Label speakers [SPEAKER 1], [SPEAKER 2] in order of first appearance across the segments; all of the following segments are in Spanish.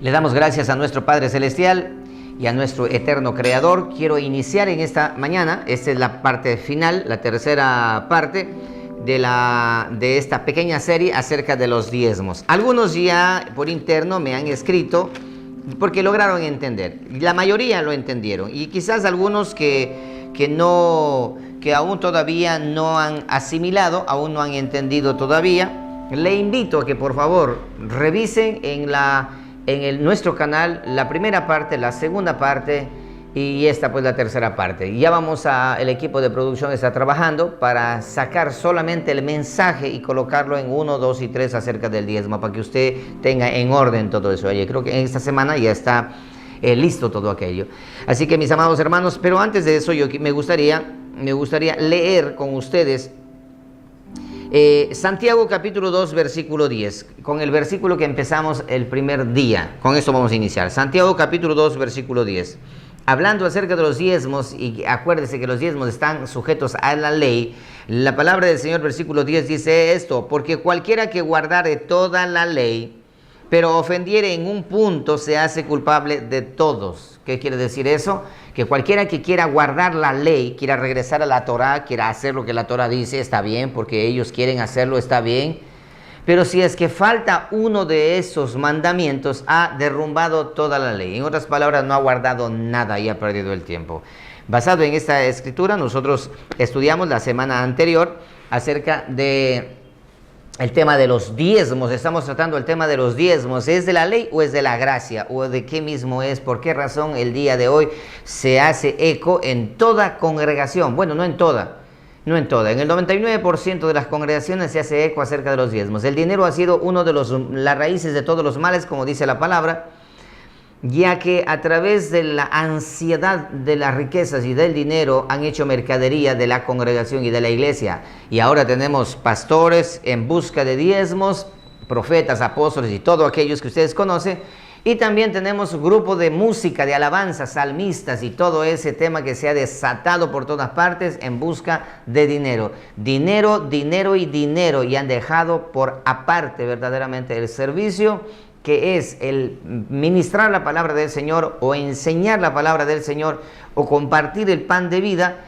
[SPEAKER 1] Le damos gracias a nuestro Padre Celestial y a nuestro eterno Creador. Quiero iniciar en esta mañana, esta es la parte final, la tercera parte de esta pequeña serie acerca de los diezmos. Algunos ya por interno me han escrito porque lograron entender. La mayoría lo entendieron y quizás algunos que aún todavía no han asimilado, aún no han entendido todavía. Le invito a que por favor revisen en nuestro canal la primera parte, la segunda parte y esta pues la tercera parte. Ya el equipo de producción está trabajando para sacar solamente el mensaje y colocarlo en 1, 2 y 3 acerca del diezmo, para que usted tenga en orden todo eso. Oye, creo que en esta semana ya está listo todo aquello. Así que mis amados hermanos, pero antes de eso me gustaría leer con ustedes Santiago capítulo 2 versículo 10, con el versículo que empezamos el primer día. Con esto vamos a iniciar. Santiago capítulo 2 versículo 10. Hablando acerca de los diezmos, y acuérdese que los diezmos están sujetos a la ley, la palabra del Señor, versículo 10, dice esto: porque cualquiera que guardare toda la ley, pero ofendiere en un punto, se hace culpable de todos. ¿Qué quiere decir eso? Que cualquiera que quiera guardar la ley, quiera regresar a la Torá, quiera hacer lo que la Torá dice, está bien, porque ellos quieren hacerlo, está bien. Pero si es que falta uno de esos mandamientos, ha derrumbado toda la ley. En otras palabras, no ha guardado nada y ha perdido el tiempo. Basado en esta escritura, nosotros estudiamos la semana anterior acerca de el tema de los diezmos. Estamos tratando el tema de los diezmos. ¿Es de la ley o es de la gracia? ¿O de qué mismo es? ¿Por qué razón el día de hoy se hace eco en toda congregación? Bueno, no en toda. En el 99% de las congregaciones se hace eco acerca de los diezmos. El dinero ha sido uno de las raíces de todos los males, como dice la palabra, ya que a través de la ansiedad de las riquezas y del dinero han hecho mercadería de la congregación y de la iglesia. Y ahora tenemos pastores en busca de diezmos, profetas, apóstoles y todos aquellos que ustedes conocen. Y también tenemos grupo de música, de alabanza, salmistas y todo ese tema que se ha desatado por todas partes en busca de dinero. Dinero, dinero y dinero, y han dejado por aparte verdaderamente el servicio, que es el ministrar la palabra del Señor o enseñar la palabra del Señor o compartir el pan de vida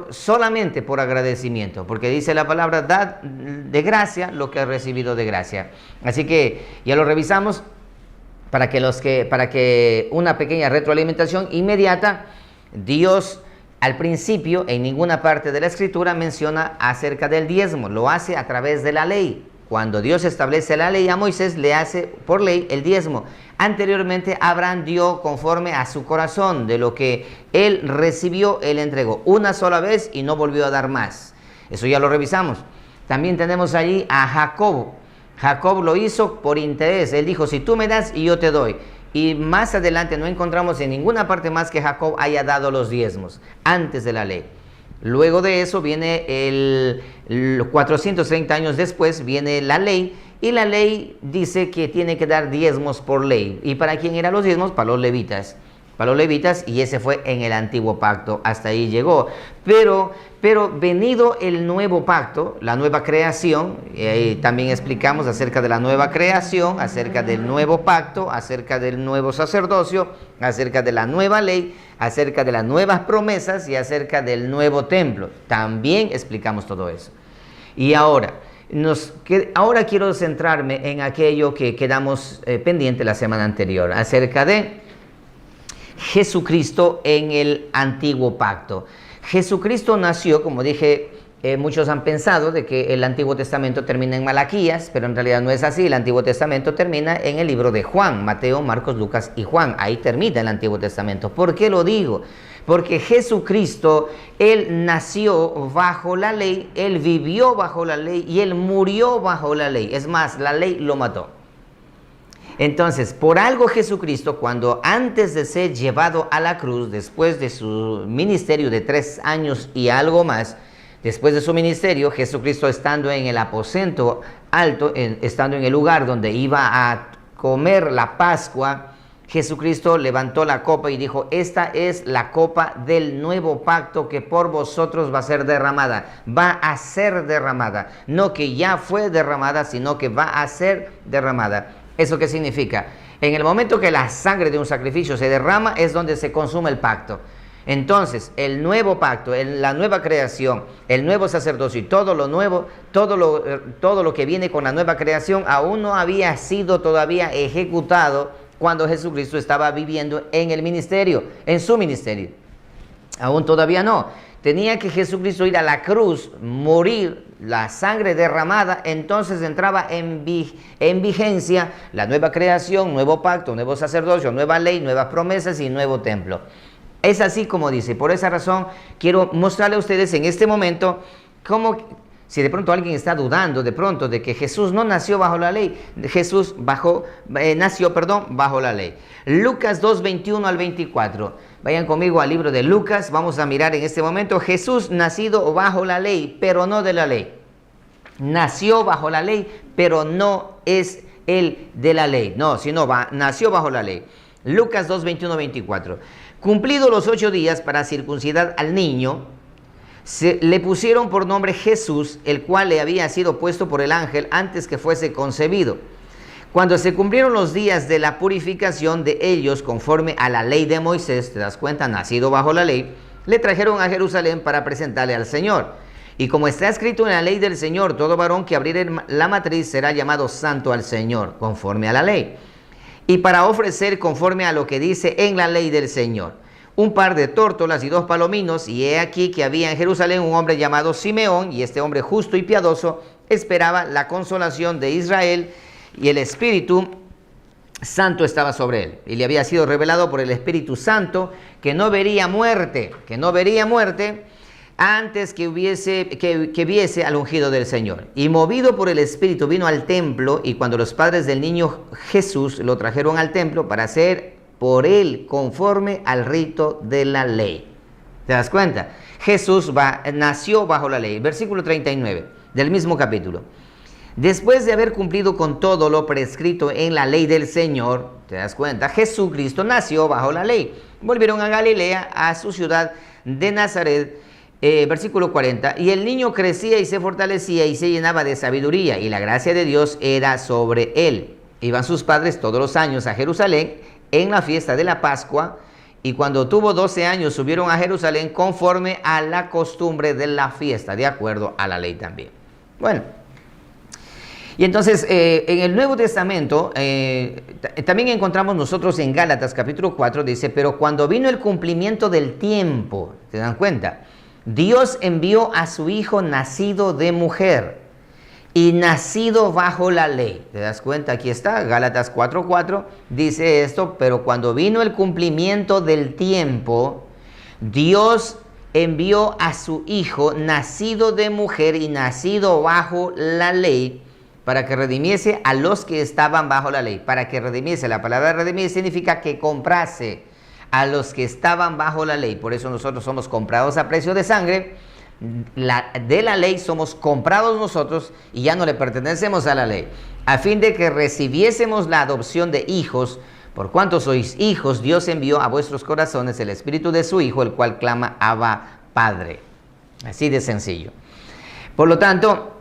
[SPEAKER 1] solamente por agradecimiento, porque dice la palabra: dad de gracia lo que ha recibido de gracia. Así que ya lo revisamos para que una pequeña retroalimentación inmediata. Dios al principio en ninguna parte de la escritura menciona acerca del diezmo, lo hace a través de la ley. Cuando Dios establece la ley a Moisés, le hace por ley el diezmo. Anteriormente Abraham dio conforme a su corazón, de lo que él recibió, él entregó una sola vez y no volvió a dar más. Eso ya lo revisamos. También tenemos allí a Jacob. Jacob lo hizo por interés. Él dijo: si tú me das y yo te doy. Y más adelante no encontramos en ninguna parte más que Jacob haya dado los diezmos antes de la ley. Luego de eso viene 430 años después viene la ley, y la ley dice que tiene que dar diezmos por ley. ¿Y para quién eran los diezmos? Para los levitas. Y ese fue en el antiguo pacto, hasta ahí llegó. Pero venido el nuevo pacto, la nueva creación, y ahí también explicamos acerca de la nueva creación, acerca del nuevo pacto, acerca del nuevo sacerdocio, acerca de la nueva ley, acerca de las nuevas promesas y acerca del nuevo templo. También explicamos todo eso. Y ahora quiero centrarme en aquello que quedamos pendiente la semana anterior, acerca de Jesucristo en el antiguo pacto. Jesucristo nació, como dije, muchos han pensado de que el Antiguo Testamento termina en Malaquías, pero en realidad no es así. El Antiguo Testamento termina en el libro de Juan, Mateo, Marcos, Lucas y Juan. Ahí termina el Antiguo Testamento. ¿Por qué lo digo? Porque Jesucristo, Él nació bajo la ley, Él vivió bajo la ley y Él murió bajo la ley. Es más, la ley lo mató. Entonces, por algo Jesucristo, cuando antes de ser llevado a la cruz, después de su ministerio de 3 años y algo más, después de su ministerio, Jesucristo estando en el aposento alto, estando en el lugar donde iba a comer la Pascua, Jesucristo levantó la copa y dijo: esta es la copa del nuevo pacto que por vosotros va a ser derramada. Va a ser derramada. No que ya fue derramada, sino que va a ser derramada. ¿Eso qué significa? En el momento que la sangre de un sacrificio se derrama es donde se consume el pacto. Entonces, el nuevo pacto, la nueva creación, el nuevo sacerdocio y todo lo nuevo, todo lo que viene con la nueva creación aún no había sido todavía ejecutado cuando Jesucristo estaba viviendo en el ministerio, en su ministerio. Aún todavía no. Tenía que Jesucristo ir a la cruz, morir, la sangre derramada, entonces entraba en vigencia la nueva creación, nuevo pacto, nuevo sacerdocio, nueva ley, nuevas promesas y nuevo templo. Es así como dice. Por esa razón quiero mostrarle a ustedes en este momento cómo, si de pronto alguien está dudando de pronto de que Jesús no nació bajo la ley, Jesús nació bajo la ley. Lucas 2, 21 al 24. Vayan conmigo al libro de Lucas. Vamos a mirar en este momento Jesús nacido bajo la ley, pero no de la ley. Nació bajo la ley, pero no es él de la ley. No, sino nació bajo la ley. Lucas 2, 21, 24. Cumplidos los 8 días para circuncidar al niño, le pusieron por nombre Jesús, el cual le había sido puesto por el ángel antes que fuese concebido. Cuando se cumplieron los días de la purificación de ellos conforme a la ley de Moisés, te das cuenta, nacido bajo la ley, le trajeron a Jerusalén para presentarle al Señor. Y como está escrito en la ley del Señor, todo varón que abriere la matriz será llamado santo al Señor, conforme a la ley. Y para ofrecer conforme a lo que dice en la ley del Señor, un par de tórtolas y 2 palominos, y he aquí que había en Jerusalén un hombre llamado Simeón, y este hombre justo y piadoso esperaba la consolación de Israel, y el Espíritu Santo estaba sobre él, y le había sido revelado por el Espíritu Santo que no vería muerte, antes que viese al ungido del Señor. Y movido por el Espíritu vino al templo, y cuando los padres del niño Jesús lo trajeron al templo para hacer por él conforme al rito de la ley. ¿Te das cuenta? Jesús nació bajo la ley. Versículo 39 del mismo capítulo. Después de haber cumplido con todo lo prescrito en la ley del Señor, ¿te das cuenta? Jesucristo nació bajo la ley. Volvieron a Galilea, a su ciudad de Nazaret. Versículo 40, y el niño crecía y se fortalecía y se llenaba de sabiduría, y la gracia de Dios era sobre él. Iban sus padres todos los años a Jerusalén en la fiesta de la Pascua, y cuando tuvo 12 años subieron a Jerusalén conforme a la costumbre de la fiesta, de acuerdo a la ley también. Bueno, y entonces en el Nuevo Testamento también encontramos nosotros en Gálatas capítulo 4, dice, pero cuando vino el cumplimiento del tiempo, ¿se dan cuenta? Dios envió a su Hijo nacido de mujer y nacido bajo la ley. ¿Te das cuenta? Aquí está, Gálatas 4:4 dice esto, pero cuando vino el cumplimiento del tiempo, Dios envió a su Hijo nacido de mujer y nacido bajo la ley para que redimiese a los que estaban bajo la ley. Para que redimiese, la palabra redimir significa que comprase a los que estaban bajo la ley. Por eso nosotros somos comprados a precio de sangre. De la ley somos comprados nosotros y ya no le pertenecemos a la ley, a fin de que recibiésemos la adopción de hijos. Por cuanto sois hijos, Dios envió a vuestros corazones el Espíritu de su Hijo, el cual clama Abba, Padre. Así de sencillo. Por lo tanto,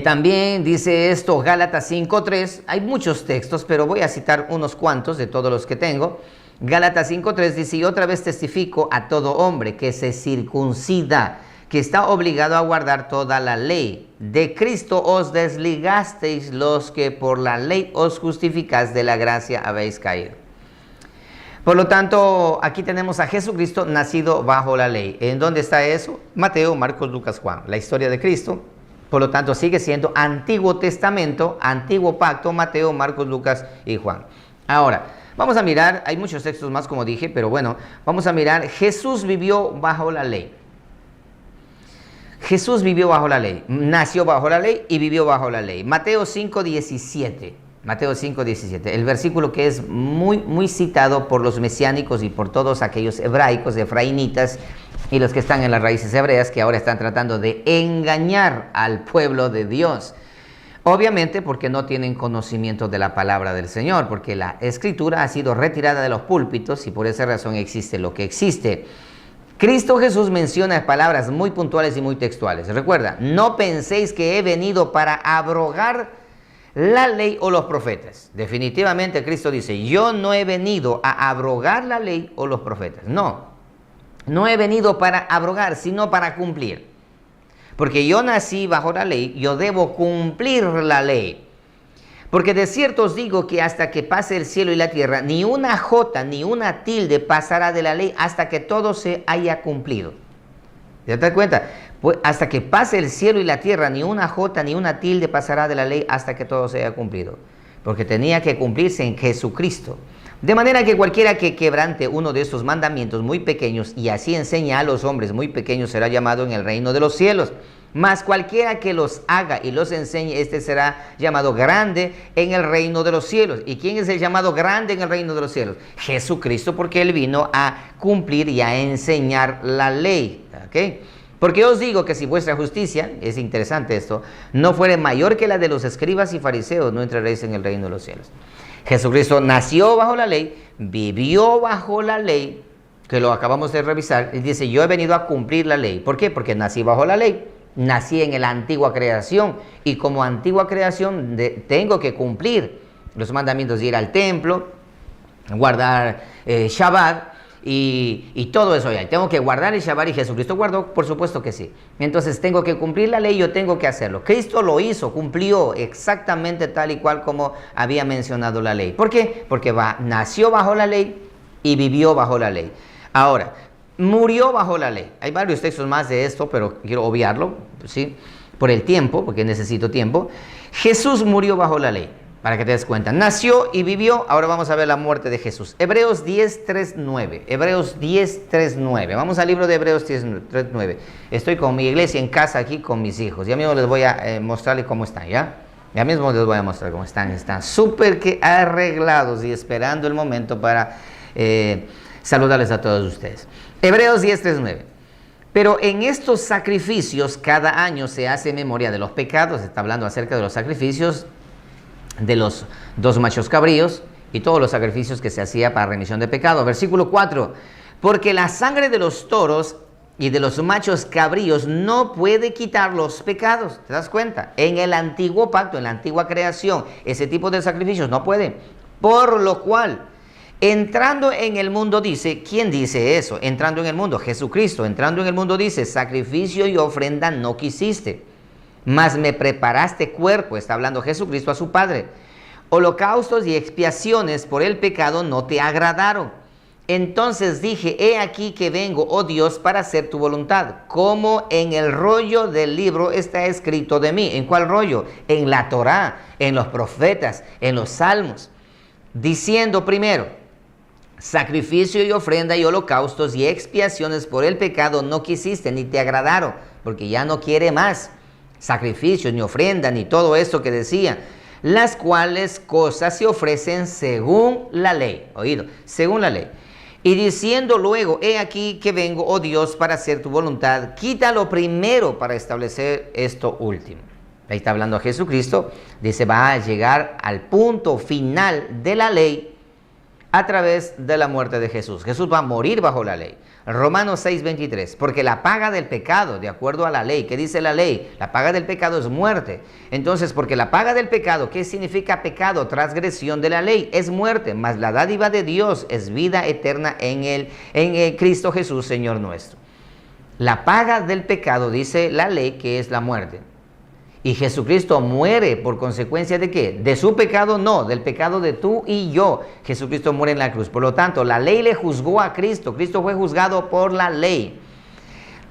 [SPEAKER 1] también dice esto Gálatas 5:3. Hay muchos textos, pero voy a citar unos cuantos de todos los que tengo. Gálatas 5:3 dice, y otra vez testifico a todo hombre que se circuncida, que está obligado a guardar toda la ley. De Cristo os desligasteis los que por la ley os justificáis, de la gracia habéis caído. Por lo tanto, aquí tenemos a Jesucristo nacido bajo la ley. ¿En dónde está eso? Mateo, Marcos, Lucas, Juan. La historia de Cristo, por lo tanto, sigue siendo Antiguo Testamento, Antiguo Pacto, Mateo, Marcos, Lucas y Juan. Ahora, vamos a mirar, hay muchos textos más como dije, pero bueno, vamos a mirar, Jesús vivió bajo la ley. Jesús vivió bajo la ley, nació bajo la ley y vivió bajo la ley. Mateo 5:17, Mateo 5:17, el versículo que es muy citado por los mesiánicos y por todos aquellos hebraicos, efraínitas y los que están en las raíces hebreas que ahora están tratando de engañar al pueblo de Dios. Obviamente porque no tienen conocimiento de la palabra del Señor, porque la Escritura ha sido retirada de los púlpitos y por esa razón existe lo que existe. Cristo Jesús menciona palabras muy puntuales y muy textuales. Recuerda, no penséis que he venido para abrogar la ley o los profetas. Definitivamente Cristo dice, yo no he venido a abrogar la ley o los profetas. No he venido para abrogar, sino para cumplir. Porque yo nací bajo la ley, yo debo cumplir la ley. Porque de cierto os digo que hasta que pase el cielo y la tierra, ni una jota ni una tilde pasará de la ley hasta que todo se haya cumplido. ¿Te das cuenta? Pues hasta que pase el cielo y la tierra, ni una jota ni una tilde pasará de la ley hasta que todo se haya cumplido. Porque tenía que cumplirse en Jesucristo. De manera que cualquiera que quebrante uno de estos mandamientos muy pequeños y así enseña a los hombres muy pequeños será llamado en el reino de los cielos. Mas cualquiera que los haga y los enseñe, este será llamado grande en el reino de los cielos. ¿Y quién es el llamado grande en el reino de los cielos? Jesucristo, porque Él vino a cumplir y a enseñar la ley. ¿Okay? Porque os digo que si vuestra justicia, es interesante esto, no fuere mayor que la de los escribas y fariseos, no entraréis en el reino de los cielos. Jesucristo nació bajo la ley, vivió bajo la ley, que lo acabamos de revisar, y dice, yo he venido a cumplir la ley. ¿Por qué? Porque nací bajo la ley. Nací en la antigua creación y como antigua creación tengo que cumplir los mandamientos de ir al templo, guardar Shabbat y todo eso ya. Tengo que guardar el Shabbat y Jesucristo guardó, por supuesto que sí. Entonces tengo que cumplir la ley, yo tengo que hacerlo. Cristo lo hizo, cumplió exactamente tal y cual como había mencionado la ley. ¿Por qué? Porque nació bajo la ley y vivió bajo la ley. Ahora, murió bajo la ley. Hay varios textos más de esto, pero quiero obviarlo, ¿sí? Por el tiempo, porque necesito tiempo. Jesús murió bajo la ley, para que te des cuenta. Nació y vivió. Ahora vamos a ver la muerte de Jesús. Hebreos 10, 3, 9. Hebreos 10, 3, 9. Vamos al libro de Hebreos 10, 3, 9. Estoy con mi iglesia en casa aquí con mis hijos. Ya mismo les voy a mostrarles cómo están, ¿ya? Ya mismo les voy a mostrar cómo están. Están súper que arreglados y esperando el momento para saludarles a todos ustedes. Hebreos 10, 3, 9. Pero en estos sacrificios cada año se hace memoria de los pecados. Está hablando acerca de los sacrificios de los dos machos cabríos y todos los sacrificios que se hacía para remisión de pecado. Versículo 4. Porque la sangre de los toros y de los machos cabríos no puede quitar los pecados. ¿Te das cuenta? En el antiguo pacto, en la antigua creación, ese tipo de sacrificios no puede. Por lo cual, entrando en el mundo dice, ¿quién dice eso? Entrando en el mundo, Jesucristo. Entrando en el mundo dice, sacrificio y ofrenda no quisiste, mas me preparaste cuerpo. Está hablando Jesucristo a su Padre. Holocaustos y expiaciones por el pecado no te agradaron. Entonces dije, he aquí que vengo, oh Dios, para hacer tu voluntad. Como en el rollo del libro está escrito de mí. ¿En cuál rollo? En la Torá, en los profetas, en los salmos. Diciendo primero, sacrificio y ofrenda y holocaustos y expiaciones por el pecado no quisiste ni te agradaron, porque ya no quiere más sacrificios ni ofrenda ni todo esto que decía, las cuales cosas se ofrecen según la ley. Oído, según la ley. Y diciendo luego, he aquí que vengo, oh Dios, para hacer tu voluntad, quítalo primero para establecer esto último. Ahí está hablando a Jesucristo, dice, va a llegar al punto final de la ley a través de la muerte de Jesús. Jesús va a morir bajo la ley. Romanos 6, 23, porque la paga del pecado, de acuerdo a la ley, ¿qué dice la ley? La paga del pecado es muerte. Entonces, porque la paga del pecado, ¿qué significa pecado? Transgresión de la ley, es muerte, mas la dádiva de Dios es vida eterna en Cristo Jesús, Señor nuestro. La paga del pecado, dice la ley, que es la muerte. Y Jesucristo muere por consecuencia ¿de qué? De su pecado, no, del pecado de tú y yo. Jesucristo muere en la cruz. Por lo tanto, la ley le juzgó a Cristo. Cristo fue juzgado por la ley.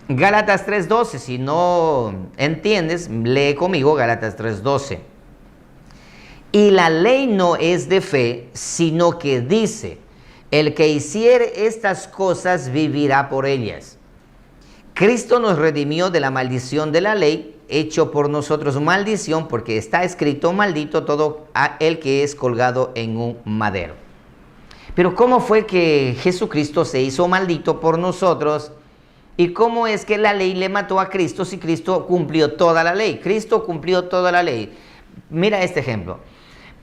[SPEAKER 1] Gálatas 3:12, si no entiendes, lee conmigo Gálatas 3:12. Y la ley no es de fe, sino que dice, el que hiciere estas cosas vivirá por ellas. Cristo nos redimió de la maldición de la ley, hecho por nosotros maldición, porque está escrito, maldito todo el que es colgado en un madero. Pero ¿cómo fue que Jesucristo se hizo maldito por nosotros? ¿Y cómo es que la ley le mató a Cristo si Cristo cumplió toda la ley? Cristo cumplió toda la ley. Mira este ejemplo.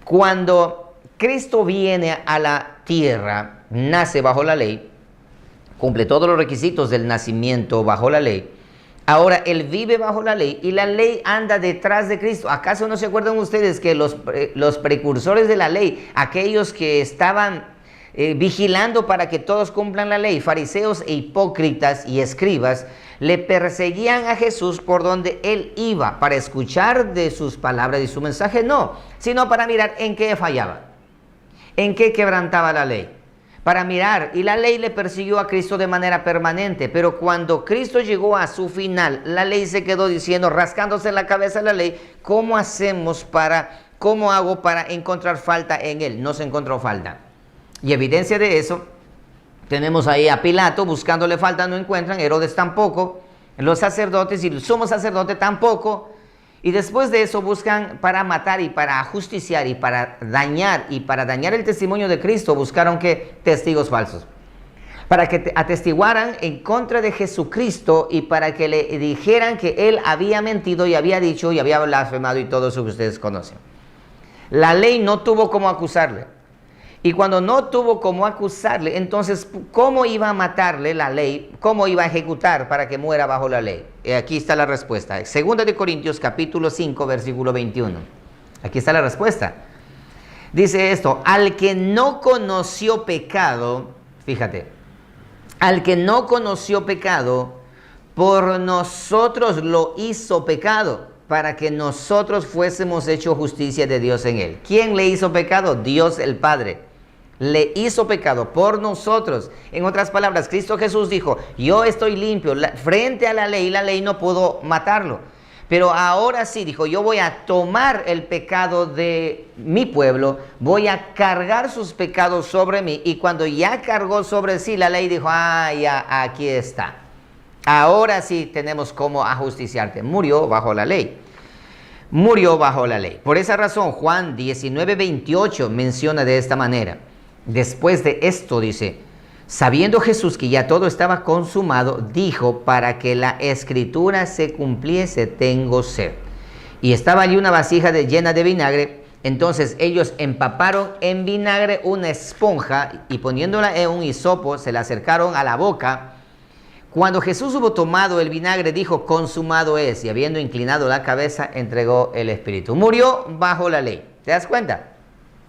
[SPEAKER 1] Cuando Cristo viene a la tierra, nace bajo la ley, cumple todos los requisitos del nacimiento bajo la ley, Ahora, él vive bajo la ley y la ley anda detrás de Cristo. ¿Acaso no se acuerdan ustedes que los precursores de la ley, aquellos que estaban vigilando para que todos cumplan la ley, fariseos e hipócritas y escribas, le perseguían a Jesús por donde él iba, para escuchar de sus palabras y su mensaje? No, sino para mirar en qué fallaba, en qué quebrantaba la ley. Para mirar, y la ley le persiguió a Cristo de manera permanente, pero cuando Cristo llegó a su final, la ley se quedó diciendo, rascándose la cabeza la ley, ¿cómo hago para encontrar falta en él? No se encontró falta. Y evidencia de eso, tenemos ahí a Pilato buscándole falta, no encuentran, Herodes tampoco, los sacerdotes y el sumo sacerdote tampoco. Y después de eso buscan para matar y para ajusticiar y para dañar el testimonio de Cristo, buscaron que testigos falsos, para que atestiguaran en contra de Jesucristo y para que le dijeran que él había mentido y había dicho y había blasfemado y todo eso que ustedes conocen. La ley no tuvo cómo acusarle. Y cuando no tuvo cómo acusarle, entonces, ¿cómo iba a matarle la ley? ¿Cómo iba a ejecutar para que muera bajo la ley? Aquí está la respuesta. 2 de Corintios, capítulo 5, versículo 21. Aquí está la respuesta. Dice esto, al que no conoció pecado, fíjate, al que no conoció pecado, por nosotros lo hizo pecado, para que nosotros fuésemos hechos justicia de Dios en él. ¿Quién le hizo pecado? Dios el Padre. Le hizo pecado por nosotros. En otras palabras, Cristo Jesús dijo, yo estoy limpio frente a la ley no pudo matarlo. Pero ahora sí, dijo, yo voy a tomar el pecado de mi pueblo, voy a cargar sus pecados sobre mí. Y cuando ya cargó sobre sí la ley, dijo, ya aquí está. Ahora sí tenemos cómo ajusticiarte. Murió bajo la ley. Murió bajo la ley. Por esa razón, Juan 19:28 menciona de esta manera. Después de esto dice, sabiendo Jesús que ya todo estaba consumado, dijo, para que la escritura se cumpliese, tengo sed. Y estaba allí una vasija llena de vinagre. Entonces ellos empaparon en vinagre una esponja y poniéndola en un hisopo, se la acercaron a la boca. Cuando Jesús hubo tomado el vinagre, dijo, consumado es, y habiendo inclinado la cabeza, entregó el espíritu. Murió bajo la ley. ¿Te das cuenta?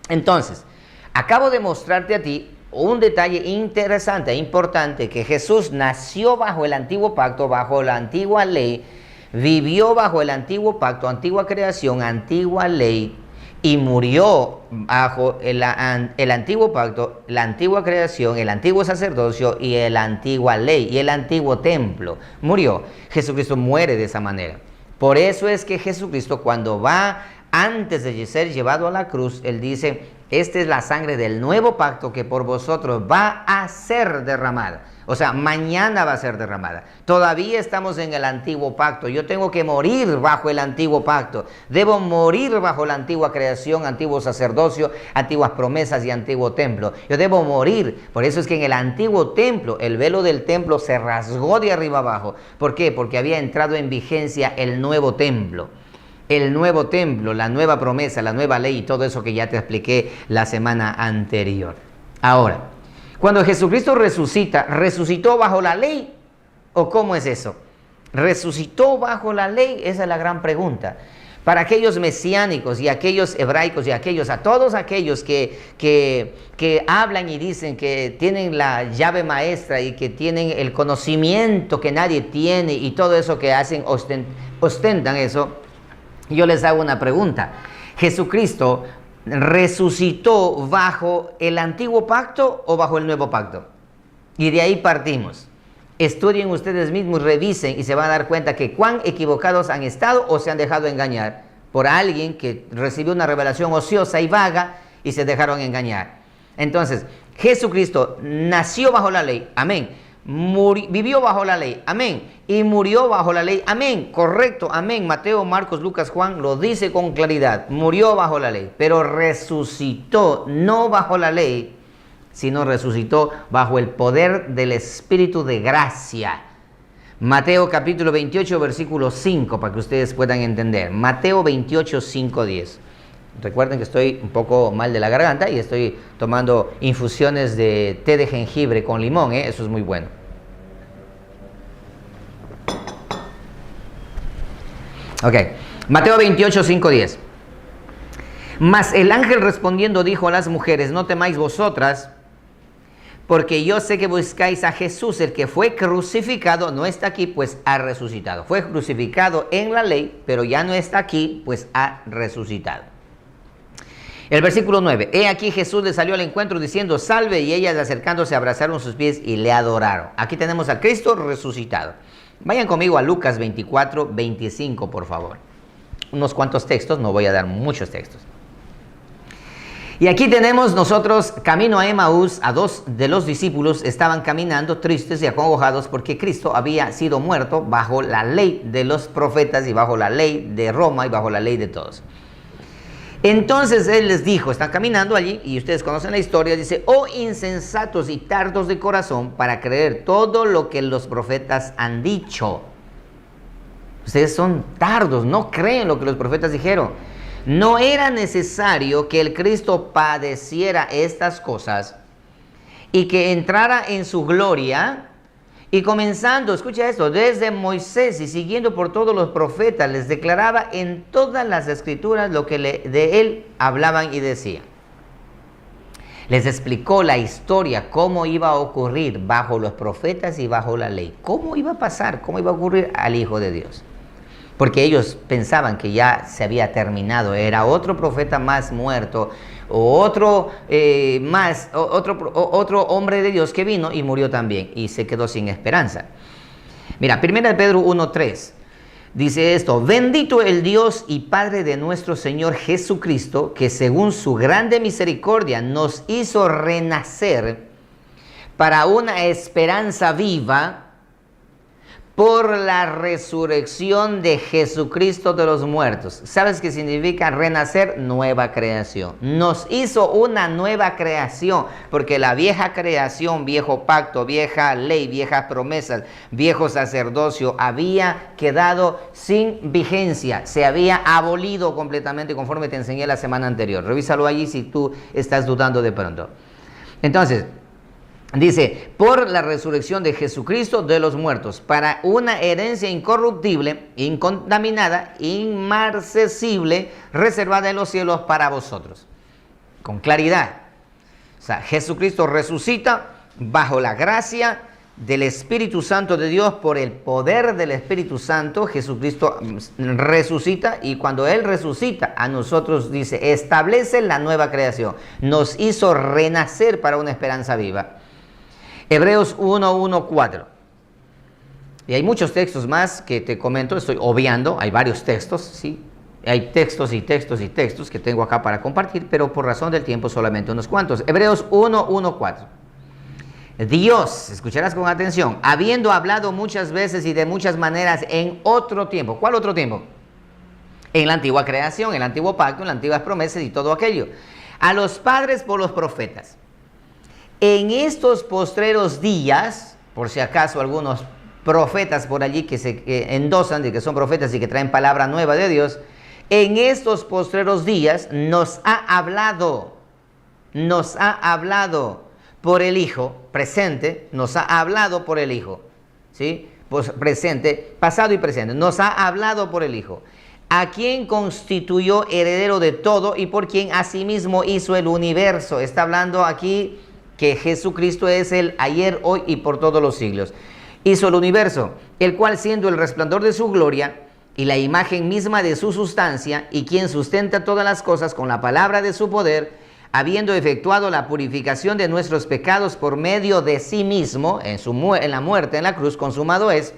[SPEAKER 1] Entonces, acabo de mostrarte a ti un detalle interesante e importante, que Jesús nació bajo el antiguo pacto, bajo la antigua ley, vivió bajo el antiguo pacto, antigua creación, antigua ley, y murió bajo el antiguo pacto, la antigua creación, el antiguo sacerdocio y la antigua ley y el antiguo templo. Murió. Jesucristo muere de esa manera. Por eso es que Jesucristo, cuando va antes de ser llevado a la cruz, él dice, esta es la sangre del nuevo pacto que por vosotros va a ser derramada. O sea, mañana va a ser derramada. Todavía estamos en el antiguo pacto. Yo tengo que morir bajo el antiguo pacto. Debo morir bajo la antigua creación, antiguo sacerdocio, antiguas promesas y antiguo templo. Yo debo morir. Por eso es que en el antiguo templo, el velo del templo se rasgó de arriba abajo. ¿Por qué? Porque había entrado en vigencia el nuevo templo. El nuevo templo, la nueva promesa, la nueva ley y todo eso que ya te expliqué la semana anterior. Ahora, cuando Jesucristo ¿resucitó bajo la ley? ¿O cómo es eso? ¿Resucitó bajo la ley? Esa es la gran pregunta. Para aquellos mesiánicos y aquellos hebraicos y a todos aquellos que hablan y dicen que tienen la llave maestra y que tienen el conocimiento que nadie tiene y todo eso que hacen, ostentan eso, yo les hago una pregunta. ¿Jesucristo resucitó bajo el antiguo pacto o bajo el nuevo pacto? Y de ahí partimos. Estudien ustedes mismos, revisen y se van a dar cuenta que cuán equivocados han estado o se han dejado engañar por alguien que recibió una revelación ociosa y vaga y se dejaron engañar. Entonces, Jesucristo nació bajo la ley, amén. Vivió bajo la ley, amén, y murió bajo la ley, amén, correcto, amén. Mateo, Marcos, Lucas, Juan lo dice con claridad, murió bajo la ley, pero resucitó no bajo la ley, sino resucitó bajo el poder del Espíritu de gracia. Mateo capítulo 28, versículo 5, para que ustedes puedan entender. Mateo 28, 5, 10. Recuerden que estoy un poco mal de la garganta y estoy tomando infusiones de té de jengibre con limón, eso es muy bueno. Ok, Mateo 28, 5, 10. Mas el ángel respondiendo dijo a las mujeres, no temáis vosotras, porque yo sé que buscáis a Jesús, el que fue crucificado, no está aquí, pues ha resucitado. Fue crucificado en la ley, pero ya no está aquí, pues ha resucitado. El versículo 9. He aquí Jesús le salió al encuentro diciendo, salve, y ellas acercándose abrazaron sus pies y le adoraron. Aquí tenemos a Cristo resucitado. Vayan conmigo a Lucas 24, 25, por favor. Unos cuantos textos, no voy a dar muchos textos. Y aquí tenemos nosotros camino a Emaús, a dos de los discípulos estaban caminando tristes y acongojados porque Cristo había sido muerto bajo la ley de los profetas y bajo la ley de Roma y bajo la ley de todos. Entonces Él les dijo, están caminando allí y ustedes conocen la historia, dice, oh insensatos y tardos de corazón para creer todo lo que los profetas han dicho. Ustedes son tardos, no creen lo que los profetas dijeron. No era necesario que el Cristo padeciera estas cosas y que entrara en su gloria y comenzando, escucha esto, desde Moisés y siguiendo por todos los profetas, les declaraba en todas las escrituras lo que de él hablaban y decían. Les explicó la historia, cómo iba a ocurrir bajo los profetas y bajo la ley, cómo iba a pasar, cómo iba a ocurrir al Hijo de Dios. Porque ellos pensaban que ya se había terminado, era otro profeta más muerto, o otro hombre de Dios que vino y murió también, y se quedó sin esperanza. Mira, 1 Pedro 1:3 dice esto, bendito el Dios y Padre de nuestro Señor Jesucristo, que según su grande misericordia nos hizo renacer para una esperanza viva, por la resurrección de Jesucristo de los muertos. ¿Sabes qué significa renacer? Nueva creación. Nos hizo una nueva creación, porque la vieja creación, viejo pacto, vieja ley, viejas promesas, viejo sacerdocio, había quedado sin vigencia, se había abolido completamente conforme te enseñé la semana anterior. Revísalo allí si tú estás dudando de pronto. Entonces, dice, por la resurrección de Jesucristo de los muertos, para una herencia incorruptible, incontaminada, inmarcesible, reservada en los cielos para vosotros. Con claridad. O sea, Jesucristo resucita bajo la gracia del Espíritu Santo de Dios, por el poder del Espíritu Santo. Jesucristo resucita, y cuando Él resucita a nosotros, dice, establece la nueva creación. Nos hizo renacer para una esperanza viva. Hebreos 1:1-4. Y hay muchos textos más que te comento, estoy obviando, hay varios textos, ¿sí? Hay textos y textos y textos que tengo acá para compartir, pero por razón del tiempo solamente unos cuantos. Hebreos 1:1-4. Dios, escucharás con atención, habiendo hablado muchas veces y de muchas maneras en otro tiempo. ¿Cuál otro tiempo? En la antigua creación, en el antiguo pacto, en las antiguas promesas y todo aquello. A los padres por los profetas. En estos postreros días, por si acaso algunos profetas por allí que se endosan de que son profetas y que traen palabra nueva de Dios, en estos postreros días nos ha hablado por el Hijo, presente, nos ha hablado por el Hijo, ¿sí? Pues presente, pasado y presente, nos ha hablado por el Hijo, a quien constituyó heredero de todo y por quien asimismo hizo el universo. Está hablando aquí que Jesucristo es el ayer, hoy y por todos los siglos. Hizo el universo, el cual siendo el resplandor de su gloria y la imagen misma de su sustancia, y quien sustenta todas las cosas con la palabra de su poder, habiendo efectuado la purificación de nuestros pecados por medio de sí mismo, en la muerte, en la cruz, consumado es,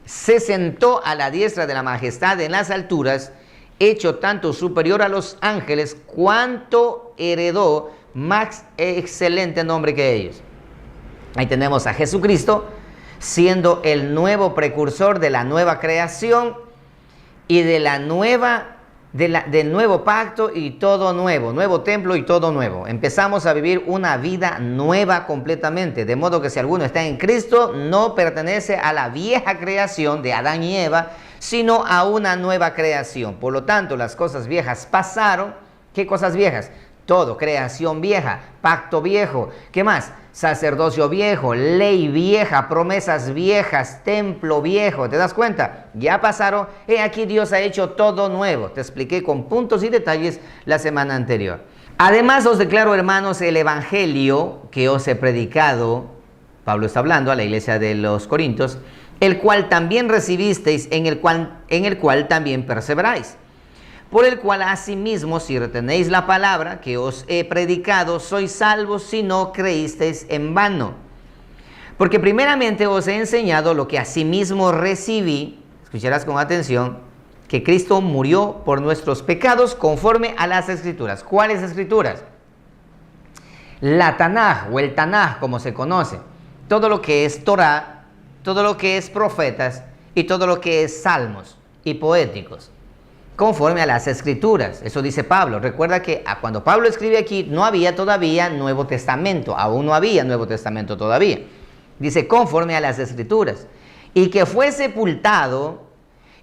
[SPEAKER 1] se sentó a la diestra de la majestad en las alturas, hecho tanto superior a los ángeles, cuanto heredó más excelente nombre que ellos. Ahí tenemos a Jesucristo siendo el nuevo precursor de la nueva creación y de la del nuevo pacto y todo nuevo, nuevo templo y todo nuevo. Empezamos a vivir una vida nueva completamente, de modo que si alguno está en Cristo, no pertenece a la vieja creación de Adán y Eva, sino a una nueva creación. Por lo tanto, las cosas viejas pasaron. ¿Qué cosas viejas? Todo, creación vieja, pacto viejo. ¿Qué más? Sacerdocio viejo, ley vieja, promesas viejas, templo viejo. ¿Te das cuenta? Ya pasaron. Aquí Dios ha hecho todo nuevo. Te expliqué con puntos y detalles la semana anterior. Además os declaro, hermanos, el evangelio que os he predicado. Pablo está hablando a la iglesia de los Corintios, el cual también recibisteis, en el cual también perseveráis. Por el cual asimismo, si retenéis la palabra que os he predicado, sois salvos si no creísteis en vano. Porque primeramente os he enseñado lo que asimismo recibí, escucharás con atención, que Cristo murió por nuestros pecados conforme a las Escrituras. ¿Cuáles Escrituras? La Tanaj o el Tanaj, como se conoce. Todo lo que es Torah, todo lo que es profetas y todo lo que es salmos y poéticos. Conforme a las Escrituras, eso dice Pablo. Recuerda que cuando Pablo escribe aquí no había todavía Nuevo Testamento, aún no había Nuevo Testamento todavía. Dice conforme a las Escrituras, y que fue sepultado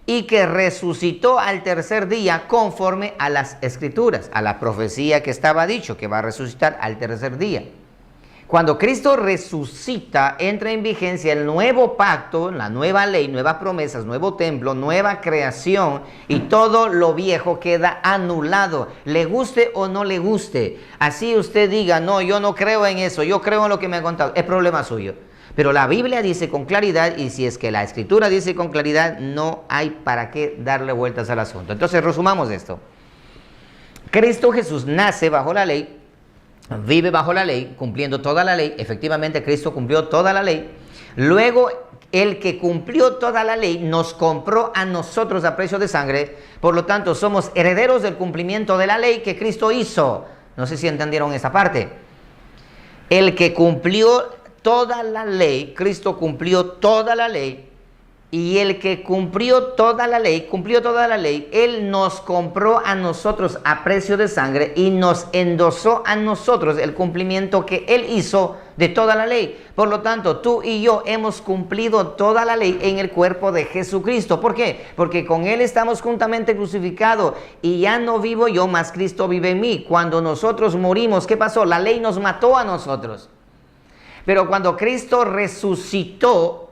[SPEAKER 1] y que resucitó al tercer día conforme a las Escrituras, a la profecía que estaba dicho que va a resucitar al tercer día. Cuando Cristo resucita, entra en vigencia el nuevo pacto, la nueva ley, nuevas promesas, nuevo templo, nueva creación, y todo lo viejo queda anulado, le guste o no le guste. Así usted diga, no, yo no creo en eso, yo creo en lo que me ha contado, es problema suyo. Pero la Biblia dice con claridad, y si es que la Escritura dice con claridad, no hay para qué darle vueltas al asunto. Entonces resumamos esto. Cristo Jesús nace bajo la ley, vive bajo la ley, cumpliendo toda la ley. Efectivamente, Cristo cumplió toda la ley. Luego, el que cumplió toda la ley nos compró a nosotros a precio de sangre. Por lo tanto, somos herederos del cumplimiento de la ley que Cristo hizo. No sé si entendieron esa parte. El que cumplió toda la ley, Cristo cumplió toda la ley. Y el que cumplió toda la ley, Él nos compró a nosotros a precio de sangre y nos endosó a nosotros el cumplimiento que Él hizo de toda la ley. Por lo tanto, tú y yo hemos cumplido toda la ley en el cuerpo de Jesucristo. ¿Por qué? Porque con Él estamos juntamente crucificados y ya no vivo yo, mas Cristo vive en mí. Cuando nosotros morimos, ¿qué pasó? La ley nos mató a nosotros. Pero cuando Cristo resucitó,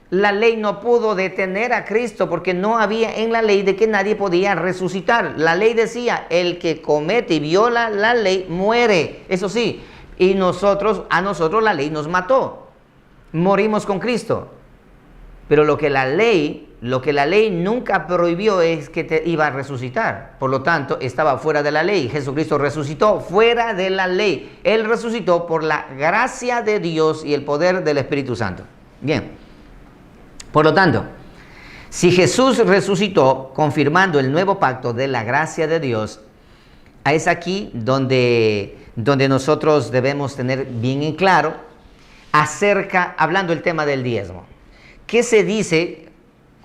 [SPEAKER 1] la ley no pudo detener a Cristo porque no había en la ley de que nadie podía resucitar. La ley decía, el que comete y viola la ley muere. Eso sí, y a nosotros la ley nos mató. Morimos con Cristo. Pero lo que la ley nunca prohibió es que te iba a resucitar. Por lo tanto, estaba fuera de la ley. Jesucristo resucitó fuera de la ley. Él resucitó por la gracia de Dios y el poder del Espíritu Santo. Bien. Por lo tanto, si Jesús resucitó confirmando el nuevo pacto de la gracia de Dios, es aquí donde nosotros debemos tener bien en claro hablando el tema del diezmo. ¿Qué se dice?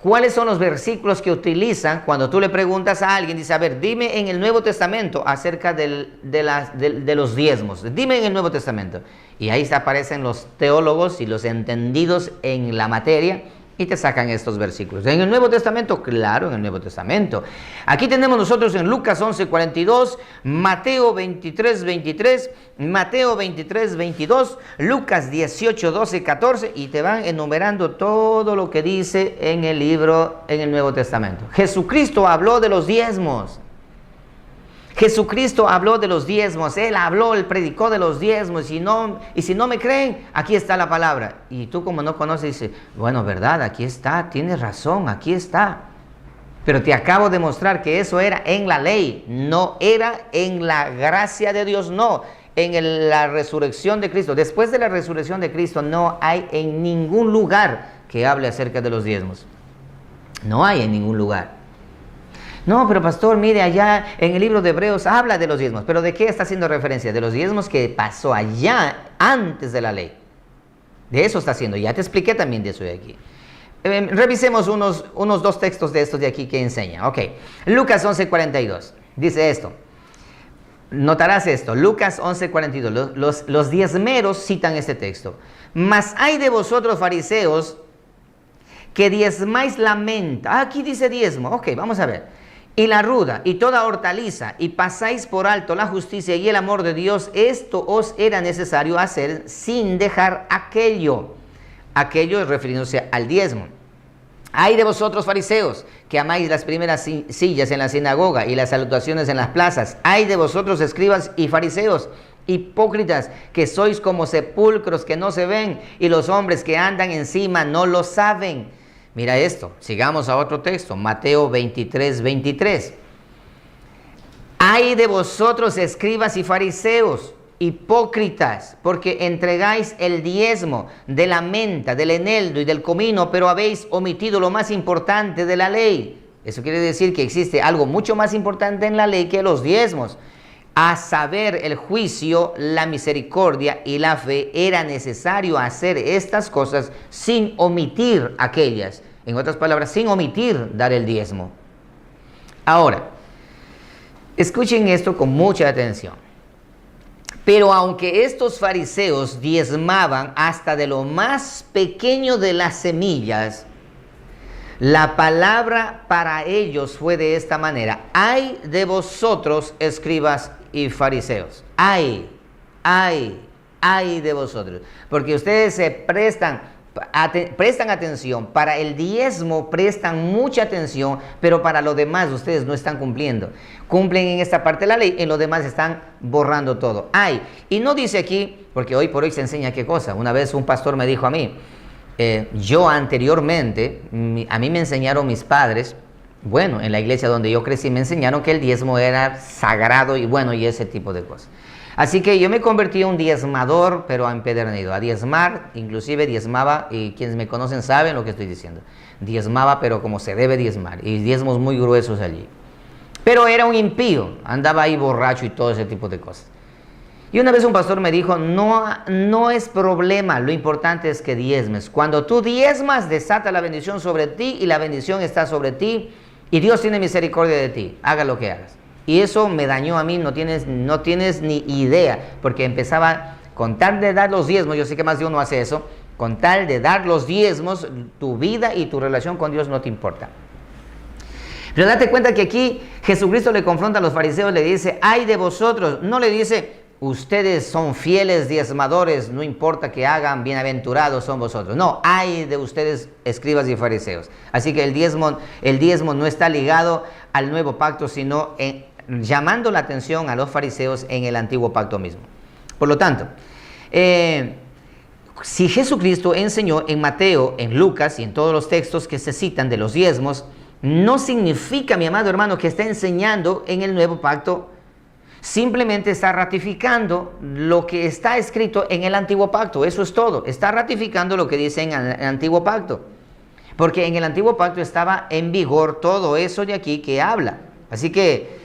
[SPEAKER 1] ¿Cuáles son los versículos que utilizan cuando tú le preguntas a alguien? Dice, a ver, dime en el Nuevo Testamento acerca de los diezmos. Dime en el Nuevo Testamento. Y ahí aparecen los teólogos y los entendidos en la materia y te sacan estos versículos. ¿En el Nuevo Testamento? Claro, en el Nuevo Testamento. Aquí tenemos nosotros en Lucas 11:42, Mateo 23:23, Mateo 23:22, Lucas 18:12-14, y te van enumerando todo lo que dice en el libro, en el Nuevo Testamento. Jesucristo habló de los diezmos. Jesucristo habló de los diezmos, Él predicó de los diezmos, y si no me creen, aquí está la palabra. Y tú como no conoces, dices, bueno, verdad, aquí está, tienes razón, aquí está. Pero te acabo de mostrar que eso era en la ley, no era en la gracia de Dios, no, en la resurrección de Cristo. Después de la resurrección de Cristo no hay en ningún lugar que hable acerca de los diezmos. No hay en ningún lugar. No, pero pastor, mire, allá en el libro de Hebreos habla de los diezmos. ¿Pero de qué está haciendo referencia? De los diezmos que pasó allá antes de la ley. De eso está haciendo. Ya te expliqué también de eso de aquí. Revisemos unos dos textos de estos de aquí que enseña. Ok, Lucas 11:42. Dice esto. Notarás esto. Lucas 11:42. Los diezmeros citan este texto. Mas hay de vosotros, fariseos, que diezmáis la menta. Aquí dice diezmo. Ok, vamos a ver. y la ruda, y toda hortaliza, y pasáis por alto la justicia y el amor de Dios, esto os era necesario hacer sin dejar aquello. Aquello refiriéndose al diezmo. Ay de vosotros, fariseos, que amáis las primeras sillas en la sinagoga y las salutaciones en las plazas. Ay de vosotros, escribas y fariseos, hipócritas, que sois como sepulcros que no se ven, y los hombres que andan encima no lo saben. Mira esto, sigamos a otro texto, Mateo 23, 23. Ay de vosotros, escribas y fariseos, hipócritas, porque entregáis el diezmo de la menta, del eneldo y del comino, pero habéis omitido lo más importante de la ley. Eso quiere decir que existe algo mucho más importante en la ley que los diezmos. A saber, el juicio, la misericordia y la fe. Era necesario hacer estas cosas sin omitir aquellas. En otras palabras, sin omitir dar el diezmo. Ahora, escuchen esto con mucha atención. Pero aunque estos fariseos diezmaban hasta de lo más pequeño de las semillas, la palabra para ellos fue de esta manera: ay de vosotros, escribas y fariseos. Ay de vosotros. Porque ustedes se prestan atención. Para el diezmo prestan mucha atención, pero para lo demás ustedes no están cumpliendo. Cumplen en esta parte de la ley, en lo demás están borrando todo. Ay, y no dice aquí, porque hoy por hoy se enseña qué cosa. Una vez un pastor me dijo a mí, yo anteriormente, a mí me enseñaron mis padres, bueno, en la iglesia donde yo crecí me enseñaron que el diezmo era sagrado y bueno, y ese tipo de cosas. Así que yo me convertí en un diezmador, pero empedernido. A diezmar, inclusive diezmaba, y quienes me conocen saben lo que estoy diciendo. Diezmaba, pero como se debe diezmar, y diezmos muy gruesos allí. Pero era un impío, andaba ahí borracho y todo ese tipo de cosas. Y una vez un pastor me dijo, no es problema, lo importante es que diezmes. Cuando tú diezmas, desata la bendición sobre ti, y la bendición está sobre ti, y Dios tiene misericordia de ti, haga lo que hagas. Y eso me dañó a mí, no tienes ni idea, porque empezaba, con tal de dar los diezmos, yo sé que más de uno hace eso, con tal de dar los diezmos, tu vida y tu relación con Dios no te importa. Pero date cuenta que aquí Jesucristo le confronta a los fariseos, le dice, ay de vosotros, no le dice, ustedes son fieles diezmadores, no importa que hagan, bienaventurados son vosotros. No, ay de ustedes, escribas y fariseos. Así que el diezmo no está ligado al nuevo pacto, sino llamando la atención a los fariseos en el antiguo pacto mismo. Por lo tanto, si Jesucristo enseñó en Mateo, en Lucas y en todos los textos que se citan de los diezmos, no significa, mi amado hermano, que está enseñando en el nuevo pacto. Simplemente está ratificando lo que está escrito en el antiguo pacto. Eso es todo. Está ratificando lo que dice en el antiguo pacto. Porque en el antiguo pacto estaba en vigor todo eso de aquí que habla. Así que